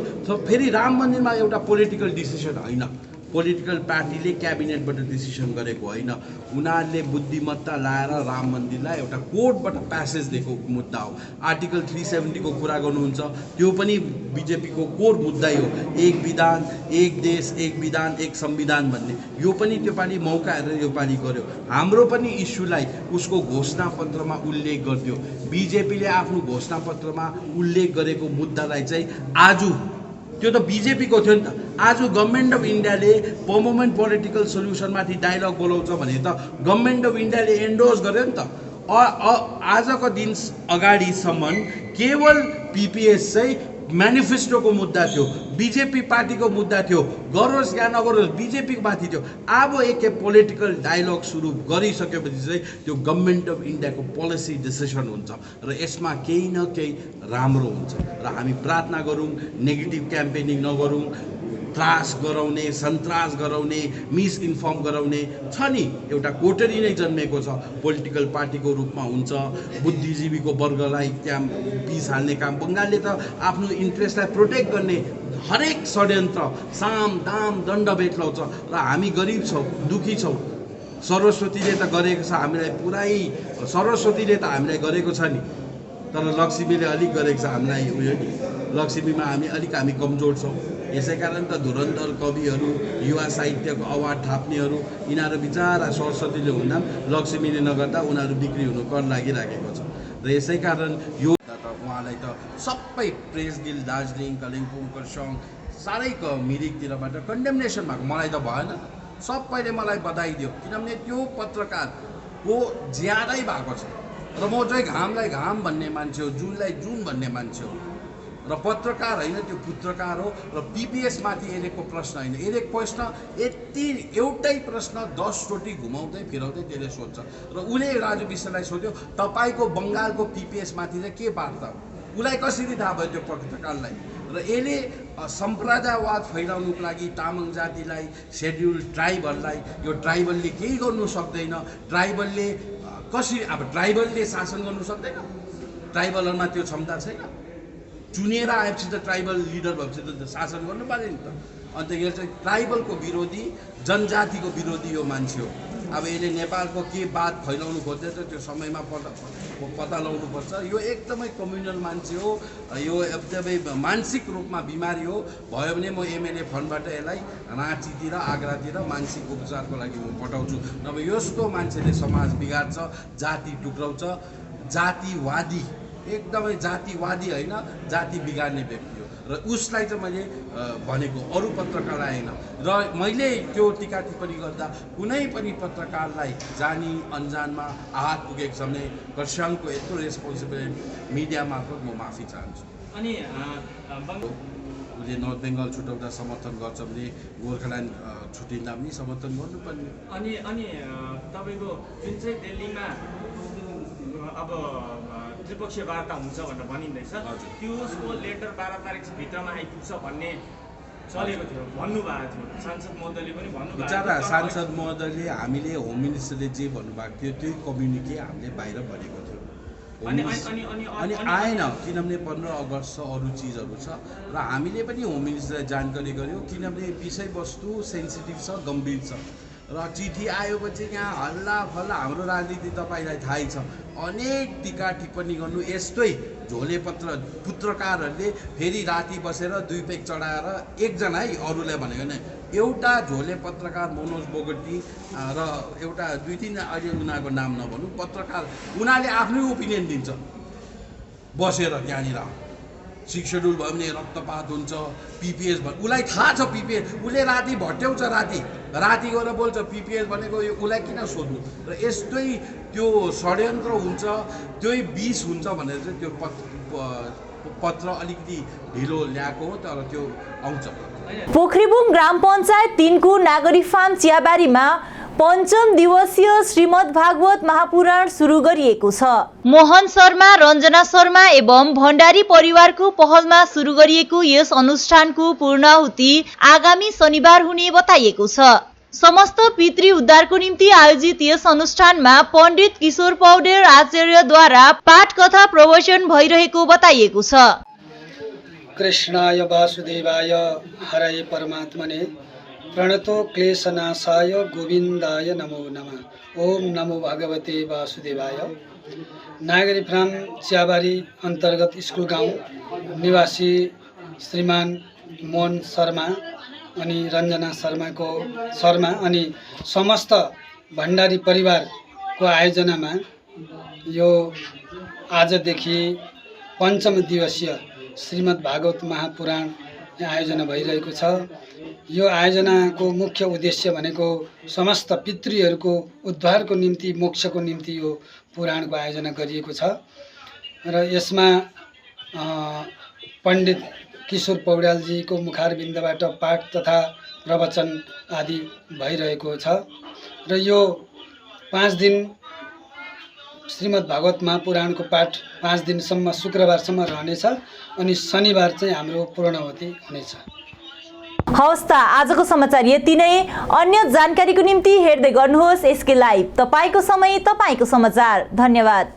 फेरि राम मन्दिरमा एउटा पोलिटिकल डिसिसन होइन, पोलिटिकल पार्टीले क्याबिनेटबाट डिसिसन गरेको होइन, उनीहरूले बुद्धिमत्ता लाएर राम मन्दिरलाई एउटा कोर्टबाट प्यासेज दिएको मुद्दा हो। आर्टिकल 370 को कुरा गर्नुहुन्छ, त्यो पनि बिजेपीको कोर मुद्दै हो। एक विधान एक देश एक विधान एक संविधान भन्ने, यो पनि त्यो पालि मौका हेरेर यो पालि गर्यो। हाम्रो पनि इस्युलाई उसको घोषणापत्रमा उल्लेख गरिदियो। बिजेपीले आफ्नो घोषणापत्रमा उल्लेख गरेको मुद्दालाई चाहिँ आज त्यो त बिजेपीको थियो नि त, आज गभर्मेन्ट अफ इन्डियाले पर्मानेन्ट पोलिटिकल सोल्युसनमाथि डायलग बोलाउँछ भने त गभर्मेन्ट अफ इन्डियाले एन्डोर्स गर्यो नि त। आजको दिन अगाडिसम्म केवल पिपिएस चाहिँ म्यानिफेस्टोको मुद्दा थियो, बिजेपी पार्टीको मुद्दा थियो, गरोस् या नगरोस् बिजेपीको माथि थियो। अब एक पोलिटिकल डायलग सुरु गरिसकेपछि चाहिँ त्यो गभर्मेन्ट अफ इन्डियाको पोलिसी डिसिसन हुन्छ र यसमा केही न केही राम्रो हुन्छ र हामी प्रार्थना गरौँ नेगेटिभ क्याम्पेनिङ नगरौँ, त्रास गराउने सन्तास गराउने मिसइन्फर्म गराउने छ नि। एउटा कोटरी नै जन्मेको छ, पोलिटिकल पार्टीको रूपमा हुन्छ, बुद्धिजीवीको वर्गलाई त्यहाँ पिस हाल्ने काम। बङ्गालले त आफ्नो इन्ट्रेस्टलाई प्रोटेक्ट गर्ने हरेक षड्यन्त्र साम दाम दण्ड बेट्लाउँछ र हामी गरिब छौँ, दुखी छौँ। सरस्वतीले त गरेको छ हामीलाई पुरै, सरस्वतीले त हामीलाई गरेको छ नि, तर लक्ष्मीले अलिक गरेको छ हामीलाई उयो नि, लक्ष्मीमा हामी कमजोर छौँ। यसै कारण त धुरन्धर कविहरू युवा साहित्यको अवार्ड थाप्नेहरू यिनीहरू बिचारा सरस्वतीले हुँदा लक्ष्मीले नगर्दा उनीहरू बिक्री हुनु कर लागिराखेको छ र यसै कारण यो उहाँलाई त सबै प्रेस गिल्ड दार्जिलिङ कालिम्पोङ खरसाङ साह्रै मिरिकतिरबाट कन्डेमनेसन भएको। मलाई त भएन, सबैले मलाई बधाई दियो किनभने त्यो पत्रकारको ज्यादै भएको छ र म चाहिँ घामलाई घाम भन्ने मान्छे हो, जुनलाई जुन भन्ने मान्छे हो र पत्रकार होइन त्यो पुत्रकार हो। र पिपिएसमाथि एरेको प्रश्न होइन, एरेको प्रश्न यति एउटै प्रश्न 10 चोटि घुमाउँदै फिराउँदै त्यसले सोध्छ र उसले राजु विष्टलाई सोध्यो तपाईँको बङ्गालको पिपिएसमाथि चाहिँ के वार्ता हो। उसलाई कसरी थाहा भयो त्यो पत्रकारलाई। र यसले सम्प्रदायवाद फैलाउनुको लागि तामाङ जातिलाई, सेड्युल ट्राइबललाई, यो ट्राइबलले केही गर्नु सक्दैन, ट्राइबलले कसरी, अब ट्राइबलले शासन गर्नु सक्दैन, ट्राइबलहरूमा त्यो क्षमता छैन। चुनेर आएपछि त ट्राइबल लिडर भएपछि त शासन गर्नु पर्यो नि त। अन्त यो चाहिँ ट्राइबलको विरोधी, जनजातिको विरोधी यो मान्छे हो। अब यसले नेपालको के बात फैलाउनु खोज्दैछ त्यो समयमा पत्ता लगाउनुपर्छ। यो एकदमै कम्युनल मान्छे हो, यो एकदमै मानसिक रूपमा बिमारी हो। भयो भने म एमएलए फन्डबाट यसलाई राँचीतिर आग्रातिर मानसिक उपचारको लागि म पठाउँछु। नभए यस्तो मान्छेले समाज बिगार्छ, जाति टुक्राउँछ, जातिवादी, एकदमै जातिवादी होइन जाति बिगार्ने व्यक्ति हो र उसलाई चाहिँ मैले भनेको अरू पत्रकारलाई होइन। र मैले त्यो टिका टिप्पणी गर्दा कुनै पनि पत्रकारलाई जानी अनजानमा आहत पुगेको छ भने खरसाङको यत्रो रेस्पोन्सिबल मिडिया मार्फत म माफी चाहन्छु। अनि उसले नर्थ बेङ्गल छुट्याउँदा समर्थन गर्छ भने गोर्खाल्यान्ड छुट्टिँदा पनि समर्थन गर्नुपर्ने। अनि तपाईँको जुन चाहिँ दिल्लीमा अब त्रिपक्षीय वार्ता हुन्छ भनेर भनिँदैछ, त्यसको लेटर 12 तारिकभित्रमा आइपुग्छ भन्ने चलेको थियो, भन्नुभएको थियो सांसद महोदयले पनि भन्नुभएको थियो। बिचरा सांसद महोदयले हामीले होम मिनिस्टरले जे भन्नुभएको थियो त्यही कम्युनिके हामीले बाहिर भनेको थियो अनि आएन, किनभने 15 अगस्त अरू चिजहरू छ र हामीले पनि होम मिनिस्टरलाई जानकारी गर्यो किनभने विषयवस्तु सेन्सिटिभ छ, गम्भीर छ र चिठी आएपछि यहाँ हल्ला फल्ला। हाम्रो राजनीति तपाईँलाई थाहै छ, अनेक टिका टिप्पणी गर्नु यस्तै झोले पुत्रकारहरूले फेरि राति बसेर 2 पेक चढाएर एकजना है अरूलाई भनेको नै एउटा झोले पत्रकार मनोज बोगटी र एउटा 2-3 अहिले उनीहरूको नाम नभनौँ पत्रकार, उनीहरूले आफ्नै ओपिनियन दिन्छ बसेर त्यहाँनिर। 6 शेड्युल भयो भने रक्तपात हुन्छ, पिपिएस उसलाई थाहा छ, पिपिएस उसले राति भट्याउँछ, राति गएर बोल्छ पिपिएस भनेको यो उसलाई किन सोध्नु। र यस्तै त्यो षड्यन्त्र हुन्छ, त्यही विष हुन्छ भनेर चाहिँ त्यो पत्र अलिकति ढिलो ल्याएको हो, तर त्यो आउँछ। पोखरीबुङ ग्राम पञ्चायत 3 को नागरी फार्म चियाबारीमा पञ्चम दिवसीय श्रीमद् भागवत महापुराण सुरु गरिएको छ। मोहन शर्मा, रञ्जना शर्मा एवं भण्डारी परिवारको पहलमा सुरु गरिएको यस अनुष्ठानको पूर्णाहुति आगामी शनिबार हुने बताइएको छ। समस्त पितृ उद्धारको निम्ति आयोजित यस अनुष्ठानमा पण्डित किशोर पौडेल आचार्यद्वारा पाठ कथा प्रवचन भइरहेको बताइएको छ। कृष्णाय वासुदेवाय हरये परमात्मने प्रणतो क्लेशनाशाय गोविन्दाय नमो नमः। ओम नमो भगवते वासुदेवाय। नागरी फार्म चियाबारी अन्तर्गत स्कुल गाउँ निवासी श्रीमान मोहन शर्मा अनि रञ्जना शर्मा अनि समस्त भण्डारी परिवारको आयोजनामा यो आजदेखि पञ्चम दिवसीय श्रीमद् भागवत महापुराण आयोजना भइरहेको छ। यो आयोजनाको मुख्य उद्देश्य भनेको समस्त पितृहरूको उद्धारको निम्ति, मोक्षको निम्ति यो पुराणको आयोजना गरिएको छ र यसमा पण्डित किशोर पौड्यालजीको मुखारबिन्दबाट पाठ तथा प्रवचन आदि भइरहेको छ र यो 5 दिन श्रीमद् भागवत महापुराणको पाठ 5 दिनसम्म शुक्रबारसम्म रहनेछ अनि शनिबार चाहिँ हाम्रो पूर्णाहुति हुनेछ। हवस् त, आजको समाचार यति नै। अन्य जानकारीको निम्ति हेर्दै गर्नुहोस् एसके लाइभ। तपाईको समय, तपाईको समाचार। धन्यवाद।